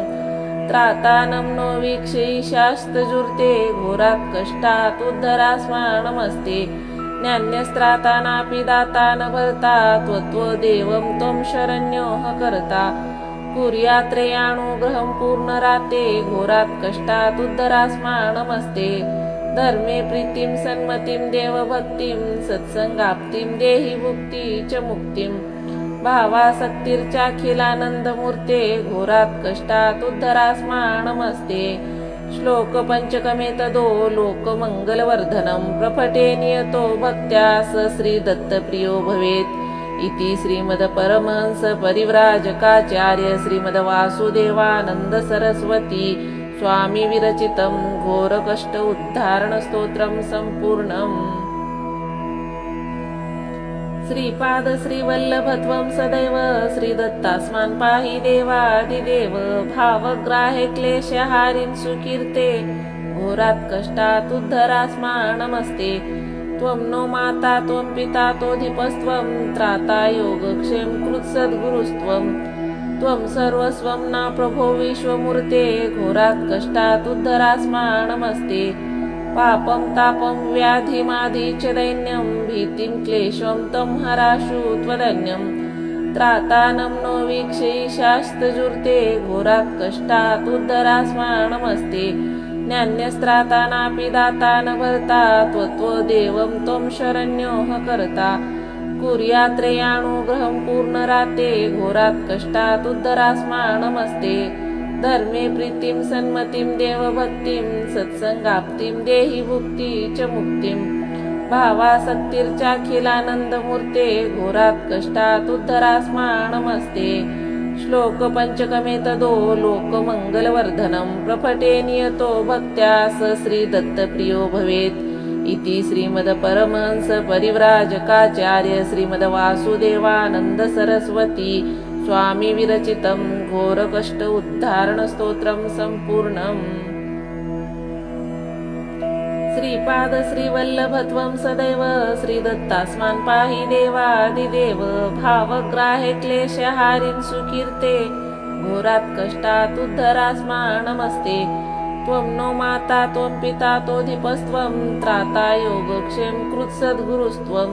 त्रातानं नो वीक्षैशास्तजुर्ते घोरात् कष्टात् उद्धरास्मान् नमस्ते। न्यान्यस्त्रातानापि दाता न भर्ता त्वदेवं त्वं शरण्योः कर्ता कुर्यात्रेयानुग्रहं पूर्णराते घोरात् कष्टात् उद्धरास्मान् नमस्ते। धर्मे प्रीतिं सन्मतिं देवभक्तिं सत्संगाप्तिं देहि भुक्ति च मुक्तिं भावासक्तिर्चाखिलानन्दमूर्ते घोरात् कष्टात् उद्धरास्मान् नमस्ते। श्लोक पंचकमे तदो लोकमङ्गलवर्धनं प्रपटे नियतो भक्त्या स श्रीदत्तप्रियो भवेत् इति श्रीमद्परमहंस परिव्राजकाचार्य श्रीमद्वासुदेवानन्द सरस्वती स्वामी विरचितं घोरकष्ट उद्धारणस्तोत्रं सम्पूर्णम्। श्रीपाद श्रीवल्लभत्वं सदैव श्रीदत्तास्मान् पाहि देवादिदेव भावग्राहे क्लेशहारिन् सुकीर्ते घोरात् कष्टात् उद्धरास्मान् नमस्ते। त्वं नो माता त्वं पिता तोधिपस्त्वं त्राता योगक्षेम कृत्सद्गुरुस्त्वं त्वं सर्वस्वं न प्रभो विश्वमूर्ते घोरात् कष्टात् उद्धरास्मा नमस्ते पापं तापं व्याधिमादि च दैन्यं भीतिं क्लेशं तं हराशु त्वदन्यं त्रातानं नो वीक्षैशास्तजुर्ते घोरात् कष्टात् उद्धरास्मा नमस्ते न्यान्यस्त्राता नापि दाता न भर्ता त्वदेवं त्वं शरण्योः कर्ता कुर्यात्रेयानुग्रहं पूर्णराते घोरात् कष्टात् उद्धरास्मा नमस्ते धर्मे प्रीतिं सन्मतिं देवभक्तिं सत्संगाप्तिं देहि भुक्ति च मुक्तिं भावासक्तिर्चाखिलानन्दमूर्ते घोरात् कष्टात् उद्धरास्मा नमस्ते श्लोक पंचकमेतदो लोकमङ्गलवर्धनं प्रपठे नियतो भक्त्या स श्रीदत्तप्रियो भवेत् इति श्रीमद्परमहंस परिव्राजकाचार्य श्रीमद्वासुदेवानन्द सरस्वती स्वामी विरचितं घोरकष्ट उद्धारणस्तोत्रं सम्पूर्णम्। श्रीपाद श्रीवल्लभत्वं सदैव श्रीदत्तास्मान् पाहि देवादिदेव भावग्राहे क्लेशहारिन् सुकीर्ते घोरात् कष्टात् उद्धरास्मा नमस्ते त्वं नो माता त्वं पिता तोधिपस्त्वं त्राता योगक्षेम कृत्सद्गुरुस्त्वं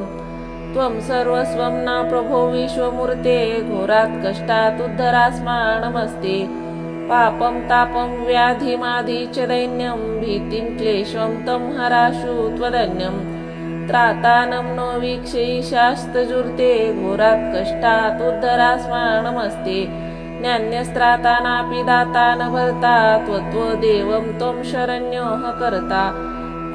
त्वं सर्वस्वं न प्रभो विश्वमूर्ते घोरात् कष्टात् उद्धरास्मा नमस्ते पापं तापं व्याधिमादि च दैन्यं भीतिं क्लेशं तं हराशु त्वदन्यं त्रातानं नो वीक्षैशास्तजुर्ते घोरात् कष्टात् उद्धरास्मा नमस्ते न्यान्यस्त्राता नापि दाता न भर्ता त्वदेवं त्वं शरण्योः कर्ता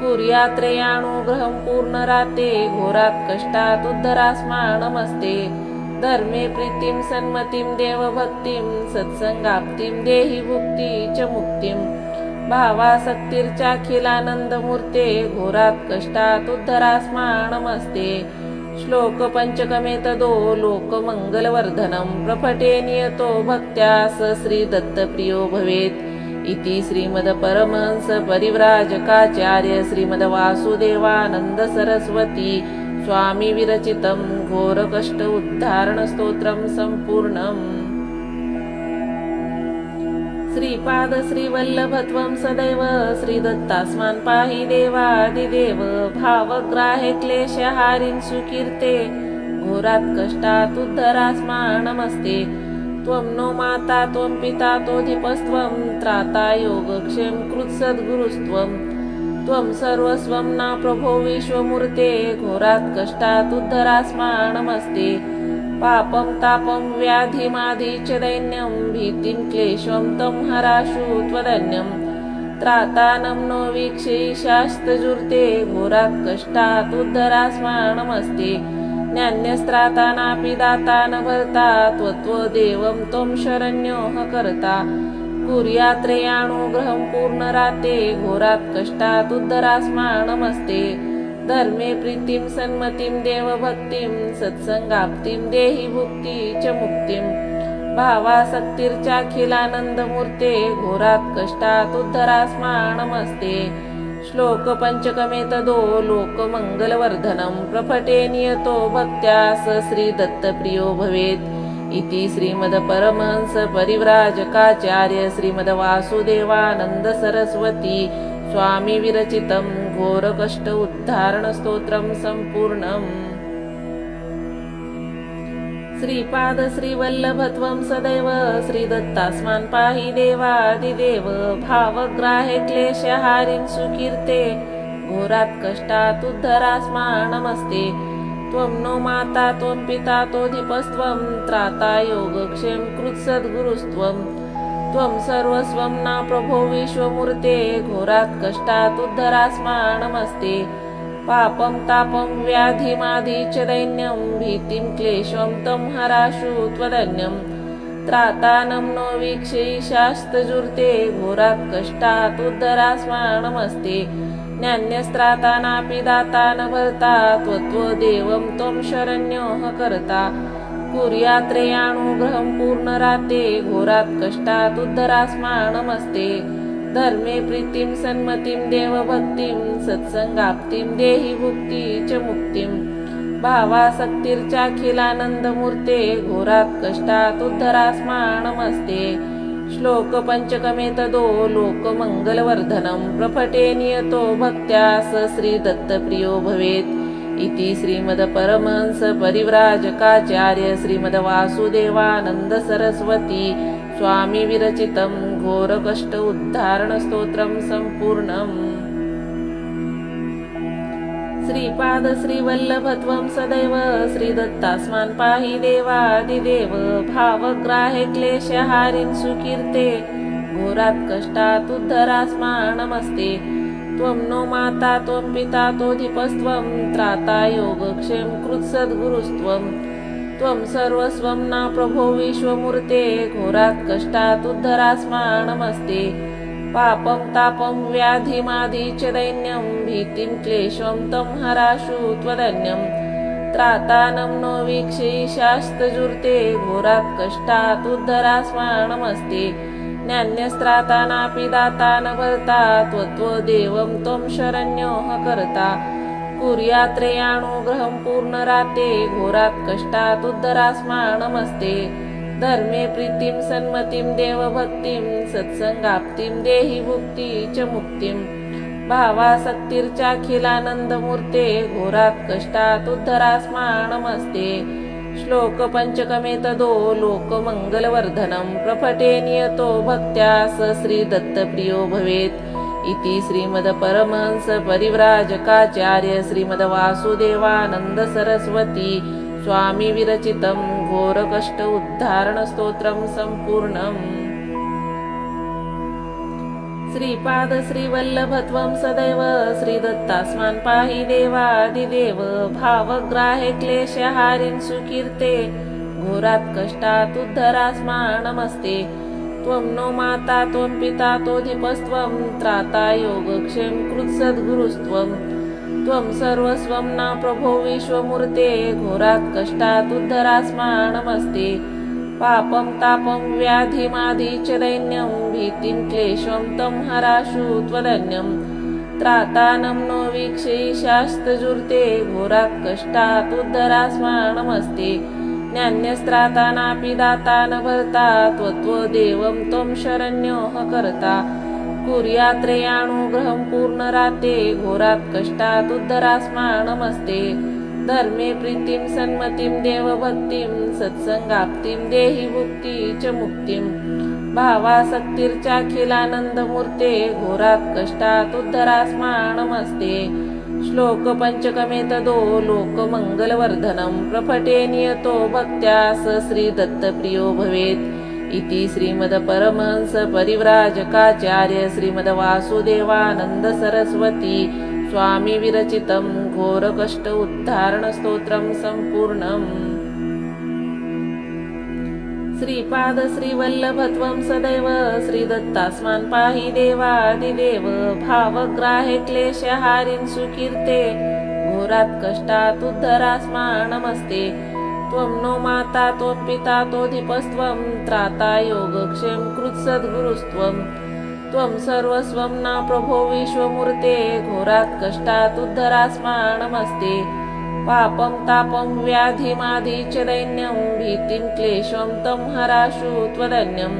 कुर्यात्रेयानुग्रहं पूर्णराते घोरात् कष्टात् उद्धरास्मा नमस्ते धर्मे प्रीतिं सन्मतिं देवभक्तिं सत्संगाप्तिं देहि भुक्ति च मुक्तिं भावासक्तिर्चाखिलानन्दमूर्ते घोरात् कष्टात् उद्धरास्मा नमस्ते श्लोक पंचकमेतदो लोकमङ्गलवर्धनं प्रपठे नियतो भक्त्या स श्रीदत्तप्रियो भवेत् इति श्रीमद्परमहंस परिव्राजकाचार्य श्रीमद्वासुदेवानन्द सरस्वती स्वामी विरचितं घोरकष्ट उद्धारणस्तोत्रं सम्पूर्णम्। श्रीपाद श्रीवल्लभत्वं सदैव श्रीदत्तास्मान् पाहि देवादिदेव भावग्राहे क्लेशहारिन् सुकीर्ते घोरात् कष्टात् उद्धरास्मा नमस्ते त्वं नो माता त्वं पिता तोधिपस्त्वं त्राता योगक्षेम कृत्सद्गुरुस्त्वं त्वं सर्वस्वं न प्रभो विश्वमूर्ते घोरात् कष्टात् उद्धरास्मा नमस्ते पापं तापं व्याधिमादि च दैन्यं भीतिं क्लेशं तं हराशु त्वदन्यं त्रातानं नो वीक्षैशास्तजुर्ते घोरात् कष्टात् उद्धरास्मा नमस्ते न्यान्यस्त्राता नापि दाता न भर्ता त्वदेवं त्वं शरण्योः कर्ता कुर्यात्रेयानुग्रहं पूर्णराते घोरात् कष्टात् उद्धरास्मा नमस्ते धर्मे प्रीतिं सन्मतिं देवभक्तिं सत्संगाप्तिं देहि भुक्ति च मुक्तिं भावासक्तिर्चाखिलानन्दमूर्ते घोरात् कष्टात् उद्धरास्मा नमस्ते श्लोक पंचकमेतदो लोकमङ्गलवर्धनं प्रपठे नियतो भक्त्या स श्रीदत्तप्रियो भवेत् इति श्रीमद्परमहंस परिव्राजकाचार्य श्रीमद्वासुदेवानन्द सरस्वती स्वामी विरचितं घोरकष्ट उद्धारणस्तोत्रं सम्पूर्णम्। श्रीपाद श्रीवल्लभत्वं सदैव श्रीदत्तास्मान् पाहि देवादिदेव भावग्राहे क्लेशहारिन् सुकीर्ते घोरात् कष्टात् उद्धरास्मा नमस्ते त्वं नो माता त्वं पिता तोधिपस्त्वं त्राता योगक्षेम कृत्सद्गुरुस्त्वं त्वं सर्वस्वं न प्रभो विश्वमूर्ते घोरात् कष्टात् उद्धरास्मा नमस्ते पापं तापं व्याधिमादि च दैन्यं भीतिं क्लेशं तं हराशु त्वदन्यं त्रातानं नो वीक्षैशास्तजुर्ते घोरात् कष्टात् उद्धरास्मा नमस्ते न्यान्यस्त्राता नापि दाता न भर्ता त्वदेवं त्वं शरण्योः कर्ता कुर्यात्रेयानुग्रहं पूर्णराते घोरात् कष्टात् उद्धरास्मा नमस्ते धर्मे प्रीतिं सन्मतिं देवभक्तिं सत्संगाप्तिं देहि भुक्ति च मुक्तिं भावासक्तिर्चाखिलानंदमूर्ते घोरात् कष्टात् उद्धरास्मा नमस्ते। श्लोक पंचकमे तदो लोकमंगलवर्धनं प्रफटे नियतो भक्त्या स श्रीदत्तप्रियो भवेत् इति श्रीमद्परमहंस परिव्राजकाचार्य श्रीमद्वासुदेवानंद सरस्वती स्वामी विरचितं घोरकष्ट उद्धारण स्तोत्रं सम्पूर्णम्। श्रीपाद श्रीवल्लभत्वं सदैव श्रीदत्तास्मान् पाहि देवादिदेव भावग्राहे क्लेशहारिन् सुकीर्ते घोरात् कष्टात् उद्धरास्मा नमस्ते। त्वं नो माता त्वं पिता तोधिपस्त्वं त्राता योगक्षेम कृत्सद्गुरुस्त्वं त्वं सर्वस्वं न प्रभो विश्वमूर्ते घोरात् कष्टात् उद्धरास्मा नमस्ते। पापं तापं व्याधिमादि च दैन्यं भीतिं क्लेशं तं हराशु त्वदन्यं त्रातानं नो वीक्षीशास्तजुर्ते घोरात् कष्टात् उद्धरास्मा नमस्ते। न्यान्यस्त्राता नापि दाता न भर्ता त्वदेवं त्वं शरण्योः कर्ता कुर्यात्रेयानुग्रहं पूर्णराते घोरात् कष्टात् उद्धरास्मा नमस्ते। धर्मे प्रीतिं सन्मतिं देवभक्तिं सत्संगाप्तिं देहि भुक्ति च मुक्तिं भावासक्तिर्चाखिलानंदमूर्ते घोरात् कष्टात् उद्धरास्मा नमस्ते। श्लोक पंचकमे तदो लोकमंगलवर्धनं प्रफटे नियतो भक्त्या स श्रीदत्तप्रियो भवेत् इति श्रीमद्परमहंस परिव्राजकाचार्य श्रीमद्वासुदेवानंद सरस्वती स्वामी विरचितं घोरकष्ट उद्धारण स्तोत्रं सम्पूर्णम्। श्रीपाद श्रीवल्लभत्वं सदैव श्रीदत्तास्मान् पाहि देवादिदेव भावग्राहे क्लेशहारिन् सुकीर्ते घोरात् कष्टात् उद्धरास्मा नमस्ते। त्वं नो माता त्वं पिता तोधिपस्त्वं त्राता योगक्षेम कृत्सद्गुरुस्त्वं त्वं सर्वस्वं न प्रभो विश्वमूर्ते घोरात् कष्टात् उद्धरास्मा नमस्ते। पापं तापं व्याधिमादि च दैन्यं भीतिं क्लेशं तं हराशु त्वदन्यं त्रातानं नो वीक्षीशास्तजुर्ते घोरात् कष्टात् उद्धरास्मा नमस्ते। न्यान्यस्त्राता नापि दाता न भर्ता त्वदेवं त्वं शरण्योः कर्ता कुर्यात्रेयानुग्रहं पूर्णराते घोरात् कष्टात् उद्धरास्मा नमस्ते। धर्मे प्रीतिं सन्मतिं देवभक्तिं सत्संगाप्तिं देहि भुक्ति च मुक्तिं भावासक्तिर्चाखिलानंदमूर्ते घोरात् कष्टात् उद्धरास्मा नमस्ते। श्लोक पंचकमे तदो लोकमंगलवर्धनं प्रफटे नियतो भक्त्या स श्रीदत्तप्रियो भवेत् इति श्रीमद्परमहंस परिव्राजकाचार्य श्रीमद्वासुदेवानंद सरस्वती स्वामी विरचितं घोरकष्ट उद्धारण स्तोत्रं सम्पूर्णम्। श्रीपाद श्रीवल्लभत्वं सदैव श्रीदत्तास्मान् पाहि देवादिदेव भावग्राहे क्लेशहारिन् सुकीर्ते घोरात् कष्टात् उद्धरास्मा नमस्ते। त्वं नो माता त्वं पिता तोधिपस्त्वं त्राता योगक्षेम कृत्सद्गुरुस्त्वं त्वं सर्वस्वं न प्रभो विश्वमूर्ते घोरात् कष्टात् उद्धरास्मा नमस्ते। पापं तापं व्याधिमादि च दैन्यं भीतिं क्लेशं तं हराशु त्वदन्यं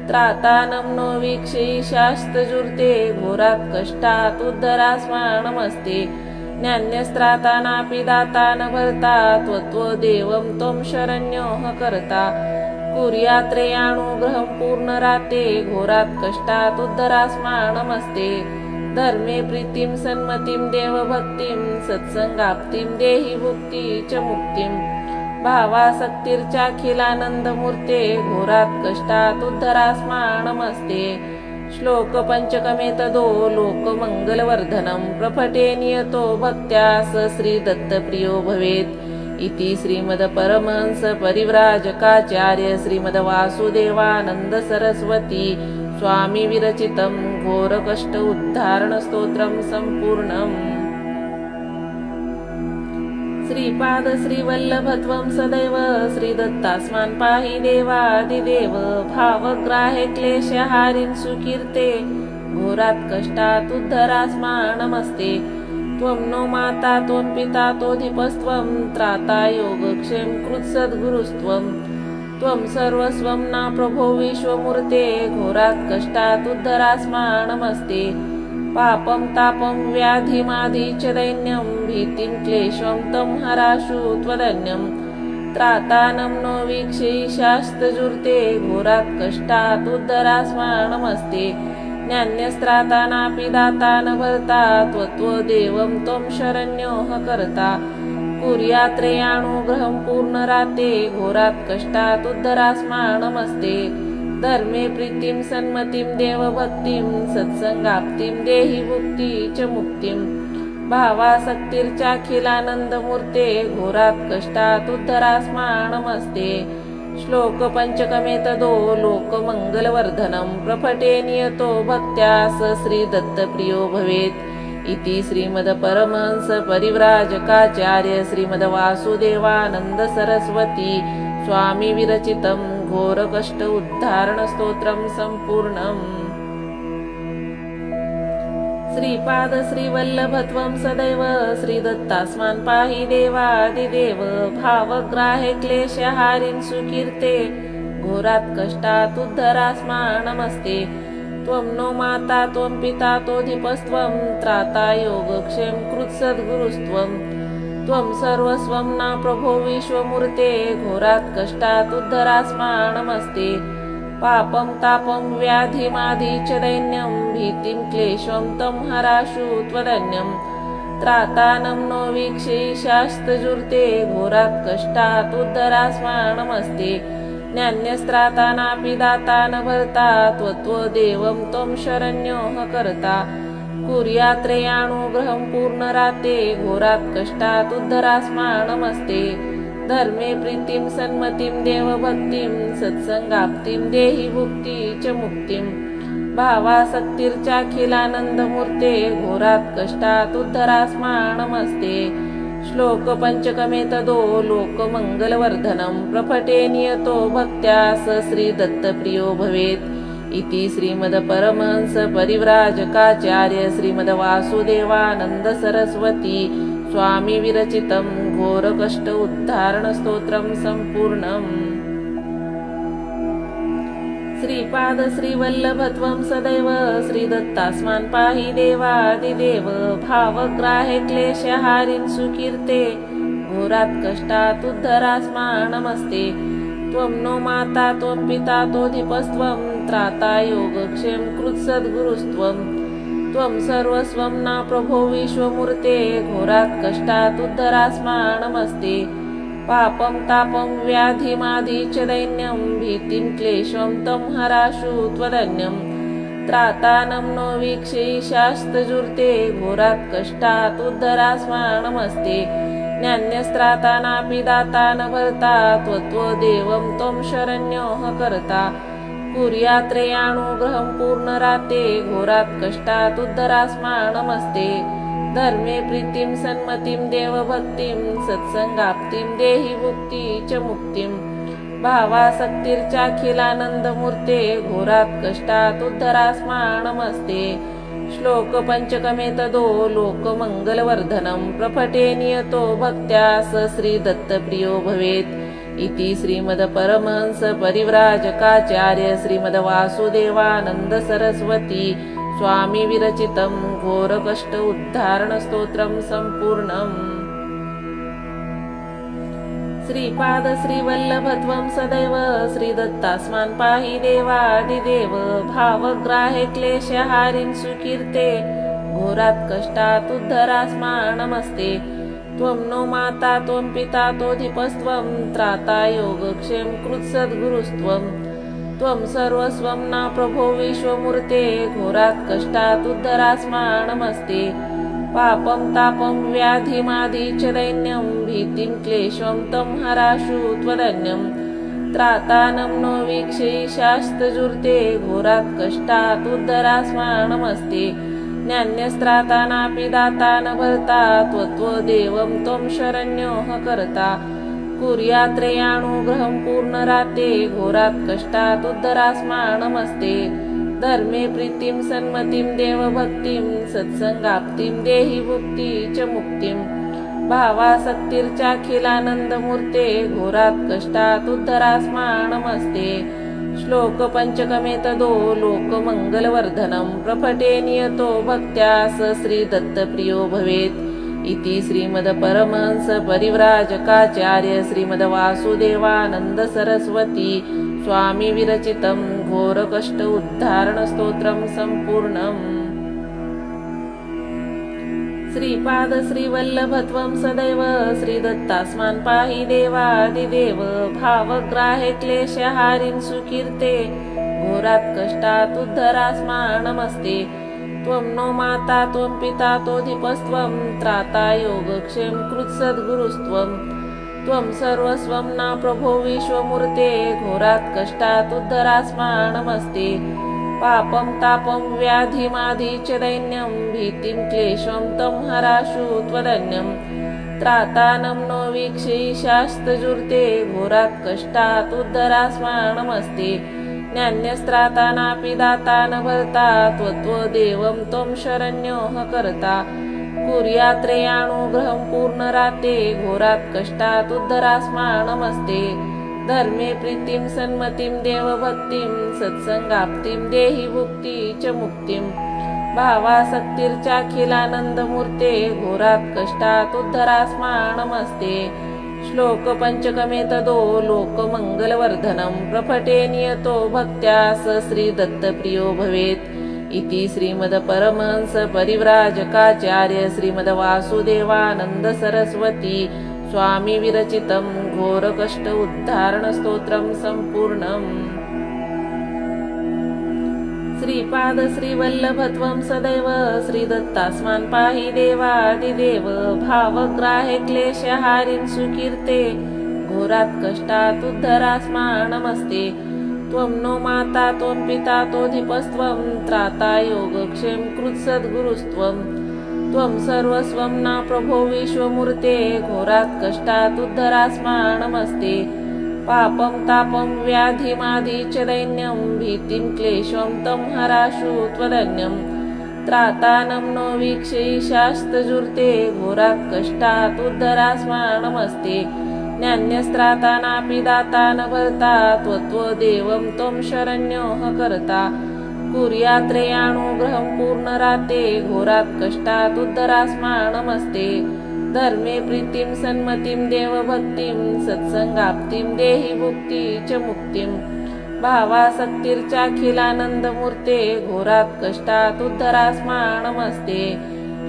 त्रातानं नो वीक्षीशास्तजुर्ते घोरात् कष्टात् उद्धरास्मा नमस्ते। न्यान्यस्त्राता नापि दाता न भर्ता त्वदेवं त्वं शरण्योः कर्ता कुर्यात्रेयानुग्रहं पूर्णराते घोरात् कष्टात् उद्धरास्मा नमस्ते। धर्मे प्रीतिं सन्मतिं देवभक्तिं सत्संगाप्तिं देहि भुक्ति च मुक्तिं भावासक्तिर्चाखिलानंदमूर्ते घोरात् कष्टात् उद्धरास्मा नमस्ते। श्लोक पंचकमे तदो लोकमंगलवर्धनं प्रफटे नियतो भक्त्या स श्रीदत्तप्रियो भवेत् इति श्रीमद्परमहंस परिव्राजकाचार्य श्रीमद्वासुदेवानंद सरस्वती स्वामी विरचितं घोरकष्ट उद्धारण स्तोत्रं सम्पूर्णम्। श्रीपाद श्रीवल्लभत्वं सदैव श्रीदत्तास्मान् पाहि देवादिदेव भावग्राहे क्लेशहारिन् सुकीर्ते घोरात् कष्टात् उद्धरास्मा नमस्ते। त्वं नो माता त्वं पिता तोधिपस्त्वं त्राता योगक्षेम कृत्सद्गुरुस्त्वं त्वं सर्वस्वं ना प्रभो विश्वमूर्ते घोरात् कष्टात् उद्धरास्मानमस्ते पापं तापं व्याधिमादि च दैन्यं भीतिं क्लेशं तं हराशु त्वदन्यं त्रातानं नो वीक्षैशास्तजुर्ते घोरात् कष्टात् उद्धरास्मानमस्ते ज्ञान्यस्त्राता नापि दाता न भर्ता त्वदेवं त्वं शरण्योः कर्ता कुर्यात्रेयानुग्रहं पूर्णराते घोरात् कष्टात् उद्धरास्मानमस्ते धर्मे प्रीतिं सन्मतिं देवभक्तिं सत्संगाप्तिं देहि भुक्ति च मुक्तिं भावासक्तिर्चाखिलानन्दमूर्ते घोरात् कष्टात् उद्धरास्मानमस्ते श्लोक पंचकमेतदो लोकमङ्गलवर्धनं प्रपठे नियतो भक्त्या स श्रीदत्तप्रियो भवेत् इति श्रीमद्परमहंस परिव्राजकाचार्य श्रीमद्वासुदेवानन्द सरस्वती स्वामी विरचितं घोरकष्ट उद्धारणस्तोत्रं सम्पूर्णम्। श्रीपाद श्रीवल्लभ त्वं सदैव श्रीदत्तास्मान् पाहि देवादिदेव भावग्राहे क्लेशहारिं सुकीर्ते घोरात् कष्टात् उद्धरास्मानमस्ते त्वं नो माता त्वं पिता तोधिपस्त्वं त्राता योगक्षेम कृत्सद्गुरुस्त्वं त्वं सर्वस्वं ना प्रभो विश्वमूर्ते घोरात् कष्टात् उद्धरास्मानमस्ते पापं तापं व्याधिमादि च दैन्यं भीतिं क्लेशं तं हराशु त्वदन्यं त्रातानं नो वीक्षैशास्तजुर्ते घोरात् कष्टात् उद्धरास्मानमस्ते ज्ञान्यस्त्राता नापि दाता न भर्ता त्वदेवं त्वं शरण्योः कर्ता कुर्यात्रेयानुग्रहं पूर्णराते घोरात् कष्टात् उद्धरास्मानमस्ते धर्मे प्रीतिं सन्मतिं देवभक्तिं सत्संगाप्तिं देहि भुक्ति च मुक्तिं भावासक्तिर्चाखिलानन्दमूर्ते घोरात् कष्टात् उद्धरास्मानमस्ते श्लोक पंचकमेतदो लोकमङ्गलवर्धनं प्रपठे नियतो भक्त्या स श्रीदत्तप्रियो भवेत् इति श्रीमद्परमहंस परिव्राजकाचार्य श्रीमद्वासुदेवानन्द सरस्वती स्वामी विरचितं घोरकष्ट उद्धारणस्तोत्रं सम्पूर्णम्। श्रीपाद श्रीवल्लभ त्वं सदैव श्रीदत्तास्मान् पाहि देवादिदेव भावग्राहे क्लेशहारिं सुकीर्ते घोरात् कष्टात् उद्धरास्मानमस्ते त्वं नो माता त्वं पिता तोधिपस्त्वं त्राता योगक्षेम कृत्सद्गुरुस्त्वं त्वं सर्वस्वं ना प्रभो विश्वमूर्ते घोरात् कष्टात् उद्धरास्मानमस्ते पापं तापं व्याधिमादि च दैन्यं भीतिं क्लेशं तं हराशु त्वदन्यं त्रातानं नो वीक्षैशास्तजुर्ते घोरात् कष्टात् उद्धरास्मानमस्ते ज्ञान्यस्त्राता नापि दाता न भर्ता त्वदेवं त्वं शरण्योः कर्ता कुर्यात्रेयानुग्रहं पूर्णराते घोरात् कष्टात् उद्धरास्मानमस्ते धर्मे प्रीतिं सन्मतिं देवभक्तिं सत्संगाप्तिं देहि भुक्ति च मुक्तिं भावासक्तिर्चाखिलानन्दमूर्ते घोरात् कष्टात् उद्धरास्मानमस्ते श्लोक पंचकमेतदो लोकमङ्गलवर्धनं प्रपठे नियतो भक्त्या स श्रीदत्तप्रियो भवेत् इति श्रीमद्परमहंस परिव्राजकाचार्य श्रीमद्वासुदेवानन्द सरस्वती स्वामी विरचितं घोरकष्ट उद्धारणस्तोत्रं सम्पूर्णम्। श्रीपाद श्रीवल्लभ त्वं सदैव श्रीदत्तास्मान् पाहि देवादिदेव भावग्राहे क्लेशहारिं सुकीर्ते घोरात् कष्टात् उद्धरास्मानमस्ते त्वं नो माता त्वं पिता तोधिपस्त्वं त्राता योगक्षेम कृत्सद्गुरुस्त्वं त्वं सर्वस्वं ना प्रभो विश्वमूर्ते घोरात् कष्टात् उद्धरास्मानमस्ते पापं तापं व्याधिमादि च दैन्यं भीतिं क्लेशं तं हराशु त्वदन्यं त्रातानं नो वीक्षैशास्तजुर्ते घोरात् कष्टात् उद्धरास्मानमस्ते ज्ञान्यस्त्राता नापि दाता न भर्ता त्वदेवं त्वं शरण्योः कर्ता कुर्यात्रेयानुग्रहं पूर्णराते घोरात् कष्टात् उद्धरास्मानमस्ते धर्मे प्रीतिं सन्मतिं देवभक्तिं सत्संगाप्तिं देहि भुक्ती च मुक्तिं भावासक्तिर्चाखिलानन्दमूर्ते घोरात् कष्टात् उद्धरास्माणमस्ते श्लोक पंचकमेतदो लोकमङ्गलवर्धनं प्रपठे नियतो भक्त्या स श्रीदत्तप्रियो भवेत् इति श्रीमद्परमहंस परिव्राजकाचार्य श्रीमद्वासुदेवानन्द सरस्वती स्वामी विरचितं घोरकष्ट उद्धारण स्तोत्रं सम्पूर्णम्। श्रीपाद श्रीवल्लभत्वं सदैव श्रीदत्तास्मान् पाहि देवादिदेव भावग्राहे क्लेशहारिं सुकीर्ते घोरात् कष्टात् उद्धरास्मान् नमस्ते त्वं नो माता त्वं पिता तोधिपस्त्वं त्राता योगक्षेम कृत्सद्गुरुस्त्वं त्वं सर्वस्वं न प्रभो विश्वमूर्ते घोरात् कष्टात् उद्धरास्मान् नमस्ते पापं तापं व्याधिमाधि च दैन्यं भीतिं क्लेशं तं हराशु त्वदन्यं त्रातानं नो वीक्षयिषास्तजुर्ते घोरात् कष्टात् उद्धरास्मान् नमस्ते ज्ञान्यस्त्राता नापि दाता न भर्ता त्वत्वदेवं त्वं शरण्योः कर्ता कुर्यात्रेयानुग्रहं पूर्णराते घोरात् कष्टात् उद्धरास्मान् नमस्ते धर्मे प्रीतिं सन्मतिं देवभक्तिं सत्संगाप्तिं देहि भुक्ती च मुक्तिं भावासक्तिर्चाखिलानन्दमूर्ते घोरात् कष्टात् उद्धरास्मान् नमस्ते श्लोक पंचकमेतदो लोकमङ्गलवर्धनं प्रपठे नियतो भक्त्या स श्रीदत्तप्रियो भवेत् इति श्रीमद्परमहंस परिव्राजकाचार्य श्रीमद्वासुदेवानन्द सरस्वती स्वामी विरचितं घोरकष्ट उद्धारण स्तोत्रं सम्पूर्णम्। श्रीपाद श्रीवल्लभत्वं सदैव श्रीदत्तास्मान् पाहि देवादिदेव भावग्राहे क्लेशहारिं सुकीर्ते घोरात् कष्टात् उद्धरास्मान् नमस्ते त्वं नो माता त्वं पिता तोधिपस्त्वं त्राता योगक्षेम कृत्सद्गुरुस्त्वं त्वं सर्वस्वं न प्रभो विश्वमूर्ते घोरात् कष्टात् उद्धरास्मान् नमस्ते पापं तापं व्याधिमाधि च दैन्यं भीतिं क्लेशं तं हराशु त्वदन्यं त्रातानं नो वीक्षयिषास्तजुर्ते घोरात् कष्टात् उद्धरास्मान् नमस्ते ज्ञान्यस्त्राता नापि दाता न भर्ता त्वत्वदेवं त्वं शरण्योः कर्ता कुर्यात्रेयानुग्रहं पूर्णराते घोरात् कष्टात् उद्धरास्मान् नमस्ते धर्मे प्रीतिं सन्मतिं देवभक्तिं सत्संगाप्तिं देहि भुक्ती च मुक्तिं भावासक्तिर्चाखिलानन्दमूर्ते घोरात् कष्टात् उद्धरास्मान् नमस्ते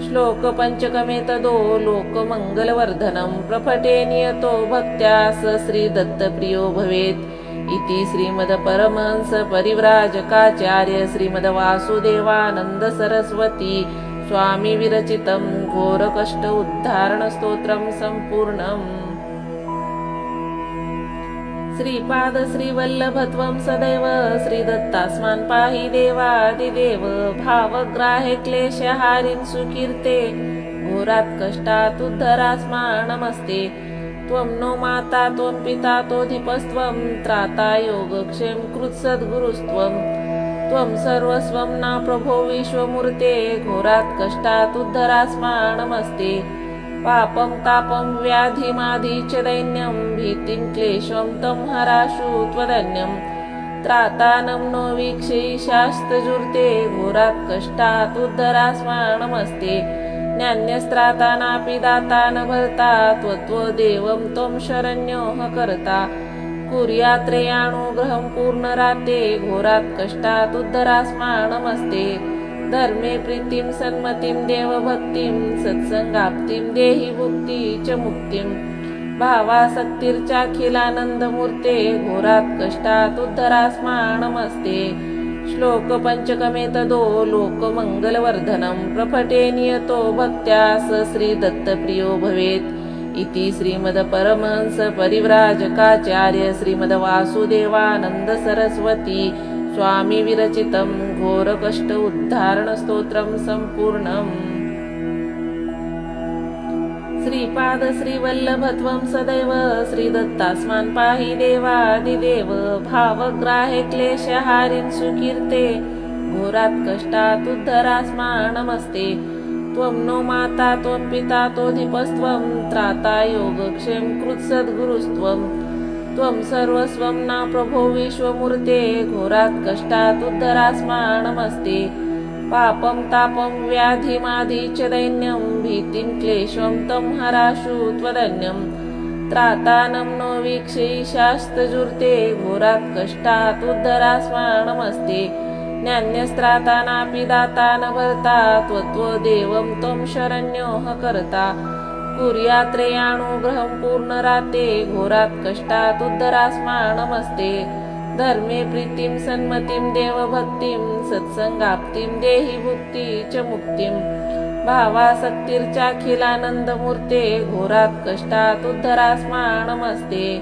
श्लोक पंचकमेतदो लोकमङ्गलवर्धनं प्रपठे नियतो भक्त्या स श्रीदत्तप्रियो भवेत् इति श्रीमद्परमहंस परिव्राजकाचार्य श्रीमद्वासुदेवानन्द सरस्वती स्वामी विरचितं घोरकष्ट उद्धारण स्तोत्रं सम्पूर्णम्। श्रीपाद श्रीवल्लभत्वं सदैव श्रीदत्तास्मान् पाहि देवादिदेव भावग्राहे क्लेशहारिं सुकीर्ते घोरात् कष्टात् उद्धरास्मान् नमस्ते त्वं नो माता त्वं पिता तोधिपस्त्वं त्राता योगक्षेम कृत्सद्गुरुस्त्वं त्वं सर्वस्वं न प्रभो विश्वमूर्ते घोरात् कष्टात् उद्धरास्मान् नमस्ते पापं तापं व्याधिमाधि च दैन्यं भीतिं क्लेशं तं हराशु त्वदन्यं त्रातानं नो वीक्षयिषास्तजुर्ते घोरात् कष्टात् उद्धरास्मान् नमस्ते ज्ञान्यस्त्राता नापि दाता न भर्ता त्वत्वदेवं त्वं शरण्योः कर्ता कुर्यात्रेयानुग्रहं पूर्णराते घोरात् कष्टात् उद्धरास्मान् नमस्ते धर्मे प्रीतिं सन्मतिं देवभक्तिं सत्संगाप्तिं देहि भुक्ती च मुक्तिं भावासक्तिर्चाखिलानन्दमूर्ते घोरात् कष्टात् उद्धरास्मान् नमस्ते श्लोक पंचकमेतदो लोकमङ्गलवर्धनं प्रपठे नियतो भक्त्या स श्रीदत्तप्रियो भवेत् इति श्रीमद्परमहंस परिव्राजकाचार्य श्रीमद्वासुदेवानन्द सरस्वती स्वामी विरचितं घोरकष्ट उद्धारण स्तोत्रं सम्पूर्णम्। श्रीपाद श्रीवल्लभत्वं सदैव श्रीदत्तास्मान् पाहि देवादिदेव भावग्राहे क्लेशहारिं सुकीर्ते घोरात् कष्टात् उद्धरास्मा नमस्ते। त्वं नो माता त्वं पिता तोधिपस्त्वं त्राता योगक्षेम कृत्सद्गुरुस्त्वं। त्वं सर्वस्वं न प्रभो विश्वमूर्ते घोरात् कष्टात् उद्धरास्मा नमस्ते। पापं तापं व्याधिमादि च दैन्यं भीतिं क्लेशं तं हराशु त्वदन्यं। त्रातानं नो वीक्षैशास्तजुर्ते घोरात् कष्टात् उद्धरास्मा नमस्ते। न्यान्यस्त्राता नापि दाता न भर्ता त्वत्वदेवं त्वं शरण्योः कर्ता। कुर्यात्रेयानुग्रहं पूर्णराते घोरात् कष्टात् उद्धरास्मा नमस्ते। धर्मे प्रीतिं सन्मतिं देवभक्तिं सत्संगाप्तिं देहि भुक्ति च मुक्तिं। भावासक्तिर्चाखिलानन्दमूर्ते घोरात् कष्टात् उद्धरास्मा नमस्ते।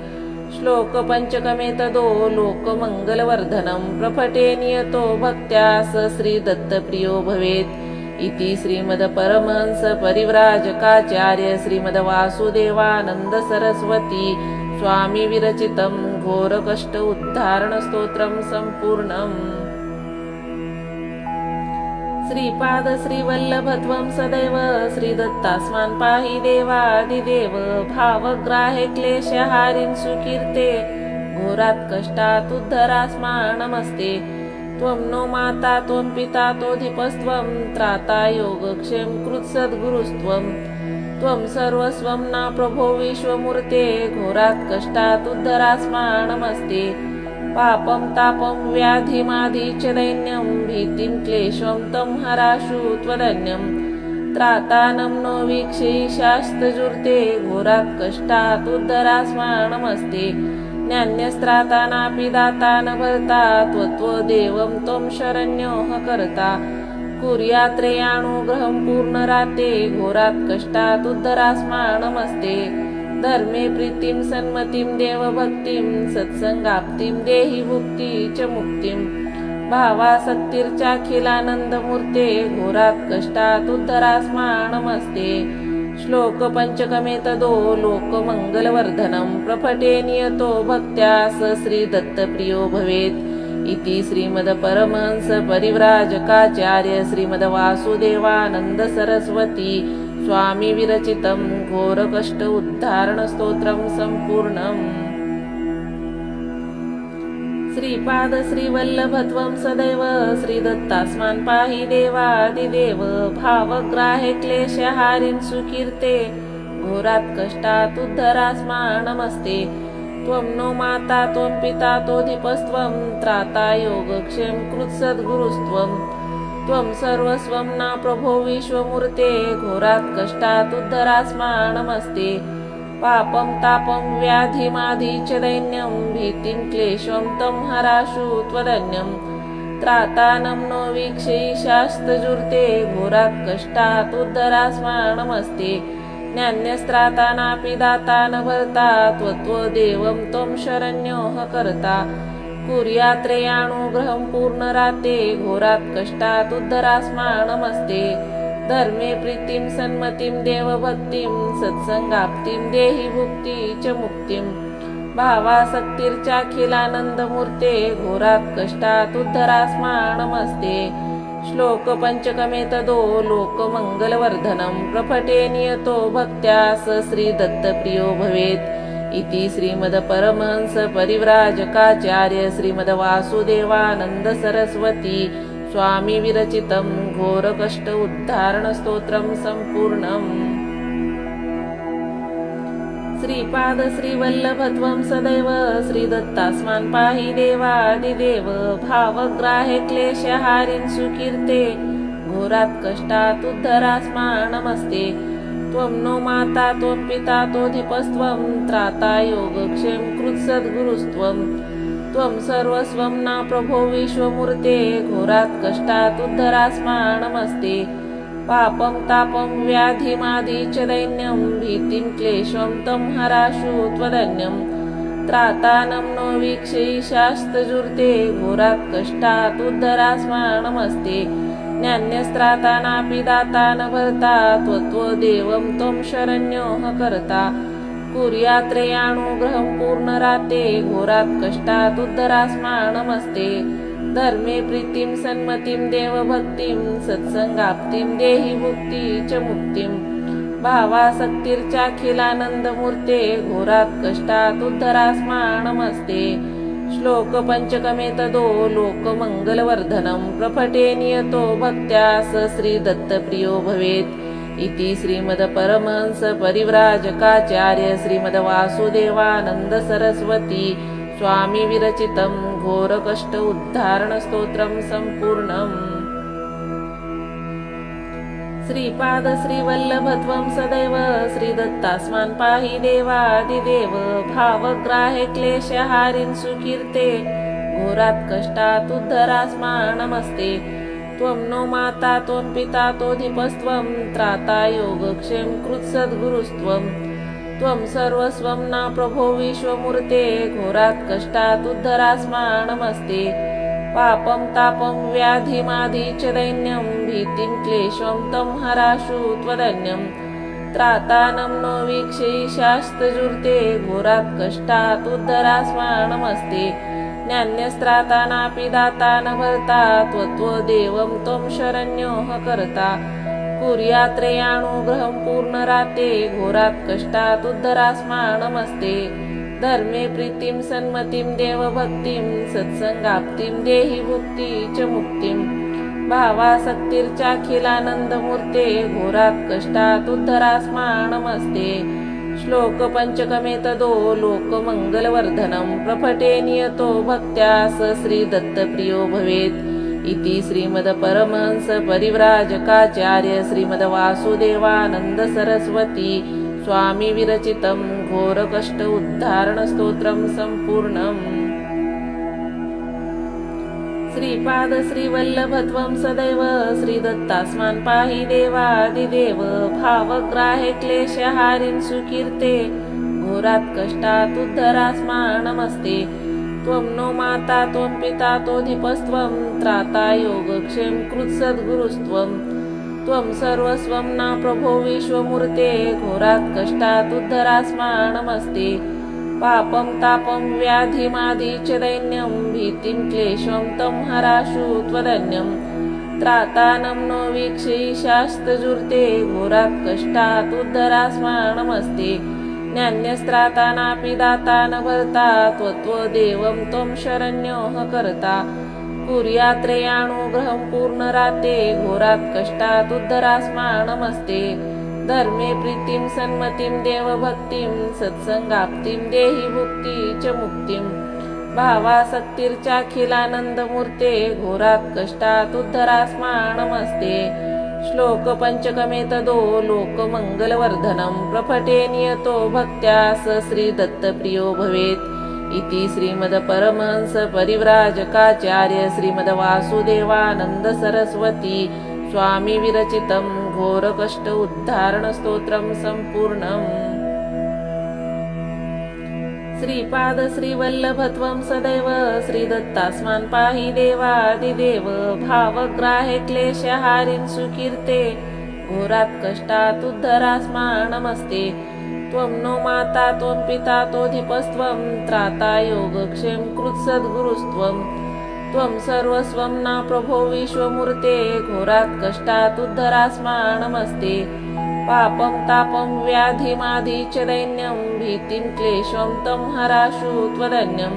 श्लोक पंचकमेतदो लोकमङ्गलवर्धनं प्रपठे नियतो भक्त्या स श्रीदत्तप्रियो भवेत् इति श्रीमद्परमहंस परिव्राजकाचार्य श्रीमद्वासुदेवानन्द सरस्वती स्वामी विरचितं घोरकष्ट उद्धारण स्तोत्रं सम्पूर्णम्। श्रीपाद श्रीवल्लभत्वं सदैव श्रीदत्तास्मान् पाहि देवादिदेव। भावग्राहे क्लेशहारिन् सुकीर्ते घोरात् कष्टात् उद्धरास्मा नमस्ते। त्वं नो माता त्वं पिता तोधिपस्त्वं त्राता योगक्षेम कृत्सद्गुरुस्त्वं। त्वं सर्वस्वं न प्रभो विश्वमूर्ते घोरात् कष्टात् उद्धरास्मा नमस्ते। पापं तापं व्याधिमादि च दैन्यं भीतिं क्लेशं तं हराशु त्वदन्यं। त्रातानं नो वीक्षैशास्तजुर्ते घोरात् कष्टात् उद्धरास्मा नमस्ते। न्यान्यस्त्राता नापि दाता न भर्ता त्वत्वदेवं त्वं शरण्योः कर्ता। कुर्यात्रेयानुग्रहं पूर्णराते घोरात् कष्टात् उद्धरास्मा नमस्ते। धर्मे प्रीतिं सन्मतिं देवभक्तिं सत्संगाप्तिं देहि भुक्ति च मुक्तिं। भावासक्तिर्चाखिलानन्दमूर्ते घोरात् कष्टात् उद्धरास्मा नमस्ते। श्लोक पंचकमेतदो लोकमङ्गलवर्धनं प्रपठे नियतो भक्त्या स श्रीदत्तप्रियो भवेत् इति श्रीमद्परमहंस परिव्राजकाचार्य श्रीमद्वासुदेवानन्द सरस्वती स्वामी विरचितं घोरकष्ट उद्धारण स्तोत्रं सम्पूर्णम्। श्रीपाद श्रीवल्लभत्वं सदैव श्रीदत्तास्मान् पाहि देवादिदेव। भावग्राहे क्लेशहारिन् सुकीर्ते घोरात् कष्टात् उद्धरास्मा नमस्ते। त्वं नो माता त्वं पिता तोधिपस्त्वं त्राता योगक्षेम कृत्सद्गुरुस्त्वं। त्वं सर्वस्वं न प्रभो विश्वमूर्ते घोरात् कष्टात् उद्धरास्मा नमस्ते। पापं तापं व्याधिमादि च दैन्यं भीतिं क्लेशं तं हराशु त्वदन्यं। त्रातानं नो वीक्षैशास्तजुर्ते घोरात् कष्टात् उद्धरास्मा नमस्ते। न्यान्यस्त्राता नापि दाता न भर्ता त्वत्वदेवं त्वं शरण्योः कर्ता। कुर्यात्रेयानुग्रहं पूर्णराते घोरात् कष्टात् उद्धरास्मा नमस्ते। धर्मे प्रीतिं सन्मतिं देवभक्तिं सत्संगाप्तिं देहि भुक्ति च मुक्तिं। भावासक्तिर्चाखिलानन्दमूर्ते घोरात् कष्टात् उद्धरास्मा नमस्ते। श्लोक पंचकमेतदो लोकमङ्गलवर्धनं प्रपठे नियतो भक्त्या स श्रीदत्तप्रियो भवेत् इति श्रीमद्परमहंस परिव्राजकाचार्य श्रीमद्वासुदेवानन्द सरस्वती स्वामी विरचितं घोरकष्ट उद्धारण स्तोत्रं सम्पूर्णम्। श्रीपाद श्रीवल्लभत्वं सदैव श्रीदत्तास्मान् पाहि देवादिदेव। भावग्राहे क्लेशहारिन् सुकीर्ते घोरात् कष्टात् उद्धरास्मा नमस्ते। त्वं नो माता त्वं पिता तोधिपस्त्वं त्राता योगक्षेम कृत्सद्गुरुस्त्वं। त्वं सर्वस्वं न प्रभो विश्वमूर्ते घोरात् कष्टात् उद्धरास्मा नमस्ते। पापं तापं व्याधिमादि च दैन्यं भीतिं क्लेशं तं हराशु त्वदन्यं। त्रातानं नो वीक्षैशास्तजुर्ते घोरात् कष्टात् उद्धरास्मा नमस्ते। न्यान्यस्त्राता नापि दाता न भर्ता त्वत्वदेवं त्वं शरण्योः कर्ता। कुर्यात्रेयानुग्रहं पूर्णराते घोरात् कष्टात् उद्धरास्मा नमस्ते। धर्मे प्रीतिं सन्मतिं देवभक्तिं सत्संगाप्तिं देहि भुक्ती च मुक्तिं भावासक्तिर्चाखिलानंदमूर्ते घोरात् कष्टात् उद्धरास्मा नमस्ते श्लोक पंचकमे तदो लोकमंगलवर्धनं प्रफटे नियतो भक्त्या स श्रीदत्तप्रियो भवेत् इति श्रीमद्परमहंस परिव्राजकाचार्य श्रीमद्वासुदेवानंद सरस्वती स्वामी विरचितं घोरकष्ट उद्धारण स्तोत्रं सम्पूर्णम्। श्रीपाद श्रीवल्लभत्वं सदैव श्रीदत्तास्मान् पाहि देवादिदेव भावग्राहे क्लेशहारिन् सुकीर्ते घोरात् कष्टात् उद्धरास्मा नमस्ते त्वं नो माता त्वं पिता तोधिपस्त्वं त्राता योगक्षेम कृत्सद्गुरुस्त्वं त्वं सर्वस्वं न प्रभो विश्वमूर्ते घोरात् कष्टात् उद्धरास्मा नमस्ते पापं तापं व्याधिमादि च दैन्यं भीतिं क्लेशं तं हराशु त्वदन्यं त्रातानं नो वीक्षैशास्तजुर्ते घोरात् कष्टात् उद्धरास्मा नमस्ते ज्ञान्यस्त्राता नापि दाता न भर्ता त्वदेवं त्वं शरण्योः कर्ता कुर्यात्रेयानुग्रहं पूर्णराते घोरात् कष्टात् उद्धरास्मा नमस्ते धर्मे प्रीतिं सन्मतिं देवभक्तिं सत्संगाप्तिं देहि भुक्ती च मुक्तिं भावासक्तिर्चाखिलानंदमूर्ते घोरात् कष्टात् उद्धरास्मा नमस्ते श्लोक पंचकमे तदो लोकमंगलवर्धनं प्रफटे नियतो भक्त्या स श्रीदत्तप्रियो भवेत् इति श्रीमद्परमहंस परिव्राजकाचार्य श्रीमद्वासुदेवानंद सरस्वती स्वामी विरचितं घोरकष्ट उद्धारण स्तोत्रं सम्पूर्णम्। श्रीपाद श्रीवल्लभत्वं सदैव श्रीदत्तास्मान् पाहि देवादिदेव भावग्राहे क्लेशहारिन् सुकीर्ते घोरात् कष्टात् उद्धरास्मा नमस्ते त्वं नो माता त्वं पिता तोधिपस्त्वं त्राता योगक्षेम कृत्सद्गुरुस्त्वं त्वं सर्वस्वं न प्रभो विश्वमूर्ते घोरात् कष्टात् उद्धरास्मा नमस्ते पापं तापं व्याधिमादि च दैन्यं भीतिं क्लेशं तं हराशु त्वदन्यं त्रातानं नो वीक्षैशास्तजुर्ते घोरात् कष्टात् उद्धरास्मा नमस्ते ज्ञान्यस्त्राता नापि दाता न भर्ता त्वदेवं त्वं शरण्योः कर्ता कुर्यात्रेयानुग्रहं पूर्णराते घोरात् कष्टात् उद्धरास्मा नमस्ते धर्मे प्रीतिं सन्मतिं देवभक्तिं सत्संगाप्तिं देहि भुक्ती च मुक्तिं भावासक्तिर्चाखिलानंदमूर्ते घोरात् कष्टात् उद्धरास्मा नमस्ते श्लोक पंचकमे तदो लोकमंगलवर्धनं प्रफटे नियतो भक्त्या स श्रीदत्तप्रियो भवेत् इति श्रीमद्परमहंस परिव्राजकाचार्य श्रीमद्वासुदेवानंद सरस्वती स्वामी विरचितं घोरकष्ट उद्धारण स्तोत्रं सम्पूर्णम्। श्रीपाद श्रीवल्लभत्वं सदैव श्रीदत्तास्मान् पाहि देवादिदेव भावग्राहे क्लेशहारिन् सुकीर्ते घोरात् कष्टात् उद्धरास्मा नमस्ते त्वं नो माता त्वं पिता तोधिपस्त्वं त्राता योगक्षेम कृत्सद्गुरुस्त्वं त्वं सर्वस्वं न प्रभो विश्वमूर्ते घोरात् कष्टात् उद्धरास्मा नमस्ते पापं तापं व्याधिमादि च दैन्यं भीतिं क्लेशं तं हराशु त्वदन्यं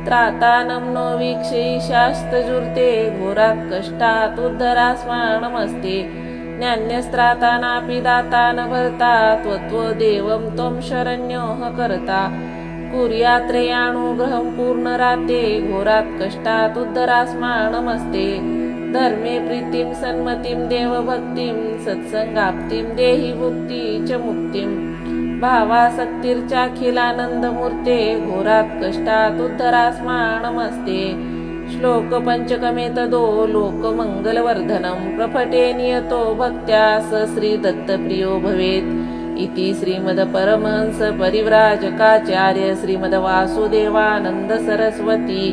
त्रातानं नो वीक्षैशास्तजुर्ते घोरात् कष्टात् उद्धरास्मा नमस्ते ज्ञान्यस्त्राता नापि दाता न भर्ता त्वदेवं त्वं शरण्योः कर्ता कुर्यात्रेयानुग्रहं पूर्णराते घोरात् कष्टात् उद्धरास्मा नमस्ते धर्मे प्रीतिं सन्मतिं देवभक्तिं सत्संगाप्तिं देहि भुक्ती च मुक्तिं भावासक्तिर्चाखिलानंदमूर्ते घोरात् कष्टात् उद्धरास्मा नमस्ते श्लोक पंचकमे तदो लोकमंगलवर्धनं प्रफटे नियतो भक्त्या स श्रीदत्तप्रियो भवेत् इति श्रीमद्परमहंस परिव्राजकाचार्य श्रीमद्वासुदेवानंद सरस्वती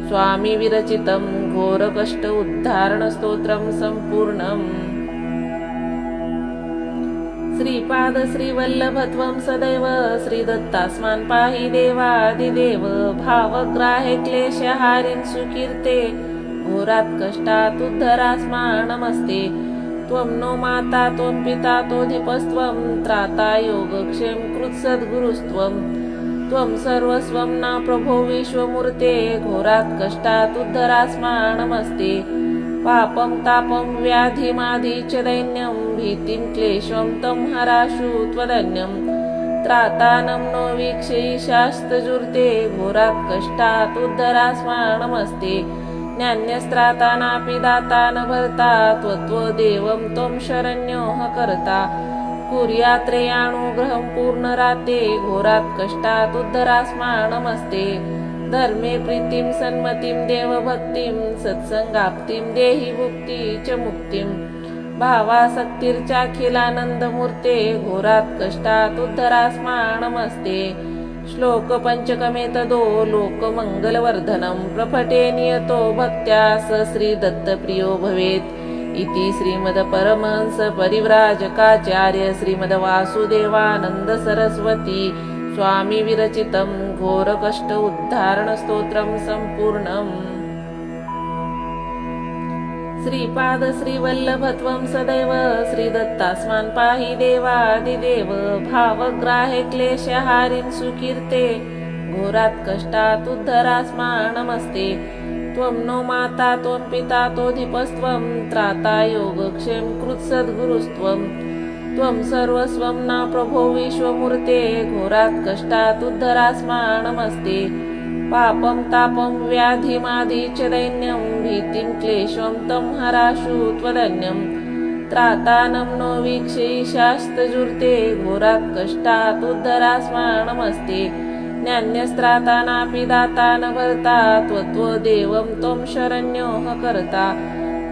स्वामी विरचितं घोरकष्ट उद्धारण स्तोत्रं सम्पूर्णम्। श्रीपाद श्रीवल्लभत्वं सदैव श्रीदत्तास्मान् पाहि देवादिदेव भावग्राहे क्लेशहारिन् सुकीर्ते घोरात् कष्टात् उद्धरास्मा नमस्ते। त्वं नो माता त्वं पिता तोधिपस्त्वं त्राता योगक्षेम कृत्सद्गुरुस्त्वं। त्वं सर्वस्वं न प्रभो विश्वमूर्ते घोरात् कष्टात् उद्धरास्मा नमस्ते। पापं तापं व्याधिमादि च दैन्यं भीतिं क्लेशं तं हराशु त्वदन्यं। त्रातानं नो वीक्षैशास्तजुर्ते घोरात् कष्टात् उद्धरास्मा नमस्ते। ज्ञान्यस्त्रातानापि दाता न भर्ता त्वदेवं त्वं शरण्योः कर्ता। कुर्यात्रेयानुग्रहं पूर्णराते घोरात् कष्टात् उद्धरास्मा नमस्ते। धर्मे प्रीतिं सन्मतिं देवभक्तिं सत्संगाप्तिं देहि भुक्ति च मुक्तिं। भावासक्तिर्चाखिलानन्दमूर्ते घोरात् कष्टात् उद्धरास्मा नमस्ते। श्लोक पंचकमेतदो लोकमङ्गलवर्धनं प्रपठे नियतो भक्त्या स श्रीदत्तप्रियो भवेत् इति श्रीमद्परमहंस परिव्राजकाचार्य श्रीमद्वासुदेवानन्द सरस्वती स्वामी विरचितं घोरकष्ट उद्धारणस्तोत्रं सम्पूर्णम्। श्रीपाद श्रीवल्लभत्वं सदैव श्रीदत्तास्मान् पाहि देवादिदेव। भावग्राहे क्लेशहारिन् सुकीर्ते घोरात् कष्टात् उद्धरास्मा नमस्ते। त्वं नो माता त्वं पिता तोधिपस्त्वं त्राता योगक्षेम कृत्सद्गुरुस्त्वं। त्वं सर्वस्वं न प्रभो विश्वमूर्ते घोरात् कष्टात् उद्धरास्मा नमस्ते। पापं तापं व्याधिमादि च दैन्यं भीतिं क्लेशं तं हराशु त्वदन्यं। त्रातानं नो वीक्षैशास्तजुर्ते घोरात् कष्टात् उद्धरास्मा नमस्ते। ज्ञान्यस्त्रातानापि दाता न भर्ता त्वदेवं त्वं शरण्योः कर्ता।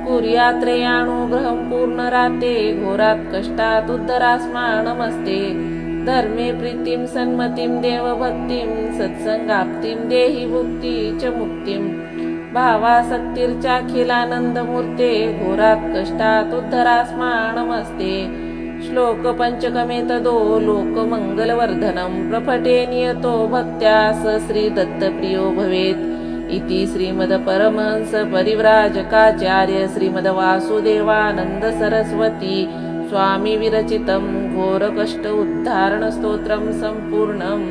कुर्यात्रेयानुग्रहं पूर्णराते घोरात् कष्टात् उद्धरास्मा नमस्ते। धर्मे प्रीतिं सन्मतिं देवभक्तिं सत्संगाप्तिं देहि भुक्ति च मुक्तिं। भावासक्तिर्चाखिलानन्दमूर्ते घोरात् कष्टात् उद्धरास्मा नमस्ते। श्लोक पंचकमेतदो लोकमङ्गलवर्धनं प्रपठे नियतो भक्त्या स श्रीदत्तप्रियो भवेत् इति श्रीमद्परमहंस परिव्राजकाचार्य श्रीमद्वासुदेवानन्द सरस्वती स्वामी विरचितं घोरकष्ट उद्धारणस्तोत्रं सम्पूर्णम्।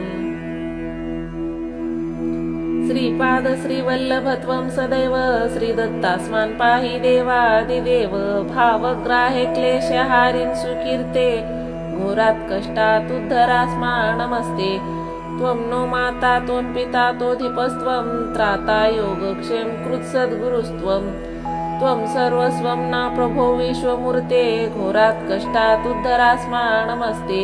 श्रीपाद श्रीवल्लभत्वं सदैव श्रीदत्तास्मान् पाहि देवादिदेव। भावग्राहे क्लेशहारिन् सुकीर्ते घोरात् कष्टात् उद्धरास्मा नमस्ते। त्वं नो माता त्वं पिता तोधिपस्त्वं त्राता योगक्षेम कृत्सद्गुरुस्त्वं। त्वं सर्वस्वं न प्रभो विश्वमूर्ते घोरात् कष्टात् उद्धरास्मा नमस्ते।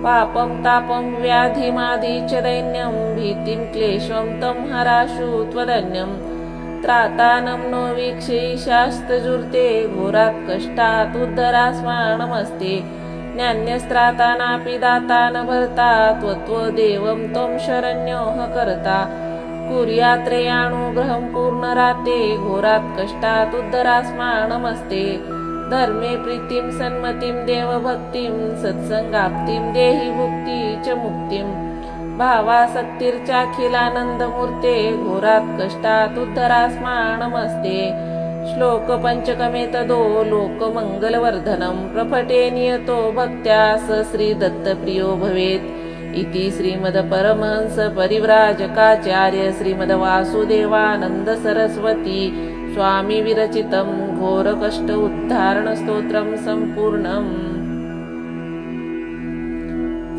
पापं तापं व्याधिमादि च दैन्यं भीतिं क्लेशं तं हराशु त्वदन्यं। त्रातानं नो वीक्षैशास्तजुर्ते घोरात् कष्टात् उद्धरास्मा नमस्ते। ज्ञान्यस्त्रातानापि दाता न भर्ता त्वदेवं त्वं शरण्योः कर्ता। कुर्यात्रेयानुग्रहं पूर्णराते घोरात् कष्टात् उद्धरास्मा नमस्ते। धर्मे प्रीतिं सन्मतिं देवभक्तिं सत्संगाप्तिं देहि भुक्ति च मुक्तिं। भावासक्तिर्चाखिलानन्दमूर्ते घोरात् कष्टात् उद्धरास्मा नमस्ते। श्लोक पंचकमेतदो लोकमङ्गलवर्धनं प्रपठे नियतो भक्त्या स श्रीदत्तप्रियो भवेत् इति श्रीमद्परमहंस परिव्राजकाचार्य श्रीमद्वासुदेवानन्द सरस्वती स्वामी विरचितं घोरकष्ट उद्धारणस्तोत्रं सम्पूर्णम्।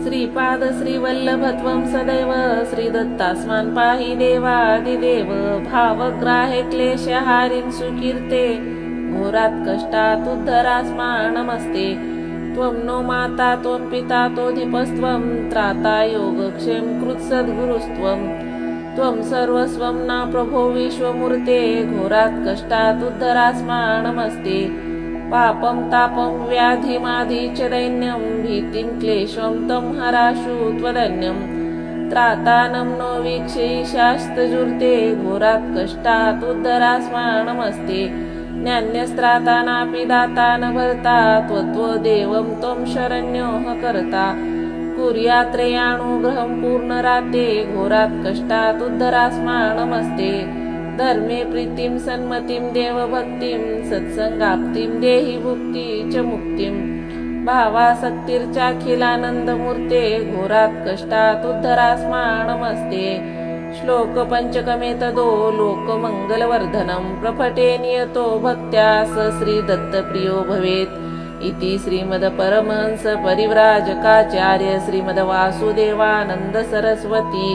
श्रीपाद श्रीवल्लभत्वं सदैव श्रीदत्तास्मान् पाहि देवादिदेव। भावग्राहे क्लेशहारिन् सुकीर्ते घोरात् कष्टात् उद्धरास्मा नमस्ते। त्वं नो माता त्वं पिता तोधिपस्त्वं त्राता योगक्षेम कृत्सद्गुरुस्त्वं। त्वं सर्वस्वं न प्रभो विश्वमूर्ते घोरात् कष्टात् उद्धरास्मा नमस्ते। पापं तापं व्याधिमादि च दैन्यं भीतिं क्लेशं तं हराशु त्वदन्यं। त्रातानं नो वीक्षैशास्तजुर्ते घोरात् कष्टात् उद्धरास्मा नमस्ते। ज्ञान्यस्त्रातानापि दाता न भर्ता त्वदेवं त्वं शरण्योः कर्ता। कुर्यात्रेयानुग्रहं पूर्णराते घोरात् कष्टात् उद्धरास्मा नमस्ते। धर्मे प्रीतिं सन्मतिं देवभक्तिं सत्संगाप्तिं देहि भुक्ती च मुक्तिं भावासक्तिर्चाखिलानन्दमूर्ते घोरात् कष्टात् उद्धरास्माणमस्ते श्लोक पंचकमेतदो लोकमङ्गलवर्धनं प्रपठे नियतो भक्त्या स श्रीदत्तप्रियो भवेत् इति श्रीमद्परमहंस परिव्राजकाचार्य श्रीमद्वासुदेवानन्द सरस्वती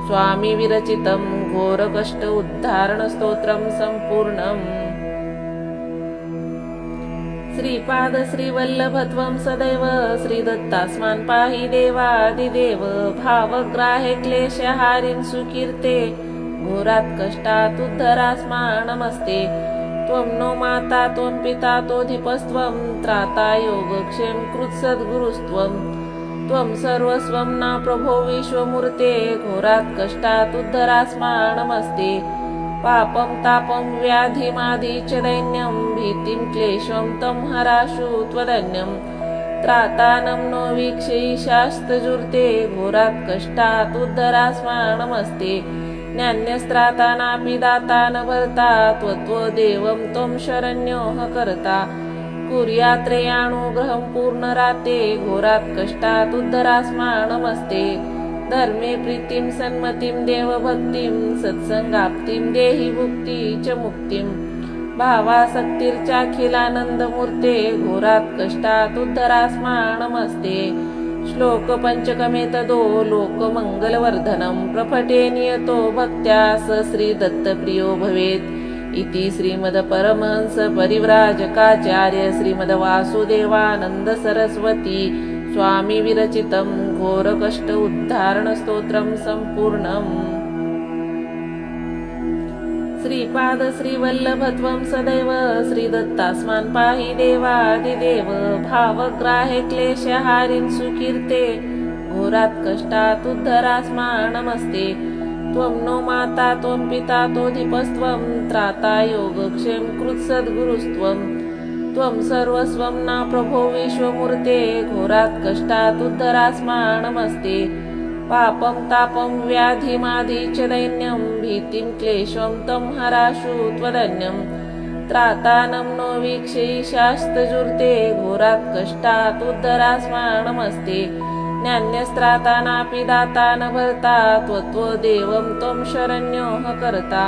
स्वामी विरचितं घोरकष्ट उद्धारण स्तोत्रं सम्पूर्णम्। श्रीपाद श्रीवल्लभत्वं सदैव श्रीदत्तास्मान् पाहि देवादिदेव भावग्राहे क्लेशहारिं सुकीर्ते घोरात् कष्टात् उद्धरास्मान् नमस्ते त्वं नो माता त्वं पिता तोऽधिपस्त्वं त्राता योगक्षेम कृत्सद्गुरुस्त्वं त्वं सर्वस्वं न प्रभो विश्वमूर्ते घोरात् कष्टात् उद्धरास्मान् नमस्ते पापं तापं व्याधिमादि च दैन्यं भीतिं क्लेशं तं हराशु त्वदन्यं त्रातानं नो वीक्षयिषास्तजुर्ते घोरात् कष्टात् उद्धरास्मान् नमस्ते ज्ञान्यस्त्राता नापि दाता न भर्ता त्वदेवं त्वं शरण्योः कर्ता कुर्यात्रेयानुग्रहं पूर्णराते घोरात् कष्टात् उद्धरास्मान् नमस्ते धर्मे प्रीतिं सन्मतिं देवभक्तिं सत्संगाप्तिं देहि भुक्ती च मुक्तिं भावासक्तिर्चाखिलानन्दमूर्ते घोरात् कष्टात् उद्धरास्मान् नमस्ते श्लोक पंचकमेतदो लोकमङ्गलवर्धनं प्रपठे नियतो भक्त्या स श्रीदत्तप्रियो भवेत् इति श्रीमद्परमहंस परिव्राजकाचार्य श्रीमद्वासुदेवानन्द सरस्वती स्वामी विरचितं घोरकष्ट उद्धारण स्तोत्रं सम्पूर्णम्। श्रीपाद श्रीवल्लभत्वं सदैव श्रीदत्तास्मान् पाहि देवादिदेव भावग्राहे क्लेशहारिं सुकीर्ते घोरात् कष्टात् उद्धरास्मान् नमस्ते त्वं नो माता त्वं पिता तोऽधिपस्त्वं त्राता योगक्षेम कृत्सद्गुरुस्त्वं त्वं सर्वस्वं न प्रभो विश्वमूर्ते घोरात् कष्टात् उद्धरास्मान् नमस्ते पापं तापं व्याधिमादि च दैन्यं भीतिं क्लेशं तं हराशु त्वदन्यं त्रातानं नो वीक्षयिषास्तजुर्ते घोरात् कष्टात् उद्धरास्मान् नमस्ते ज्ञान्यस्त्राता नापि दाता न भर्ता त्वदेवं त्वं शरण्योः कर्ता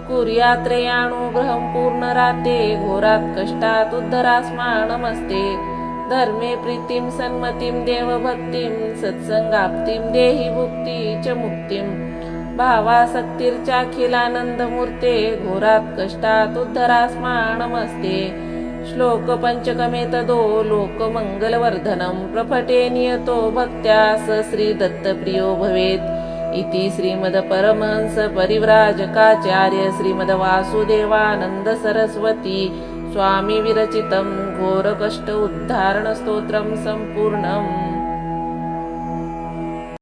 कुर्यात्रेयानुग्रहं पूर्णराते घोरात् कष्टात् उद्धरास्मान् नमस्ते धर्मे प्रीतिं सन्मतिं देवभक्तिं सत्संगाप्तिं देहि भुक्ती च मुक्तिं भावासक्तिर्चाखिलानन्दमूर्ते घोरात् कष्टात् उद्धरास्मान् नमस्ते श्लोक पंचकमेतदो लोकमङ्गलवर्धनं प्रपठे नियतो भक्त्या स श्रीदत्तप्रियो भवेत् इति श्रीमद्परमहंस परिव्राजकाचार्य श्रीमद्वासुदेवानन्द सरस्वती स्वामी विरचितं घोरकष्ट उद्धारण स्तोत्रं सम्पूर्णम्।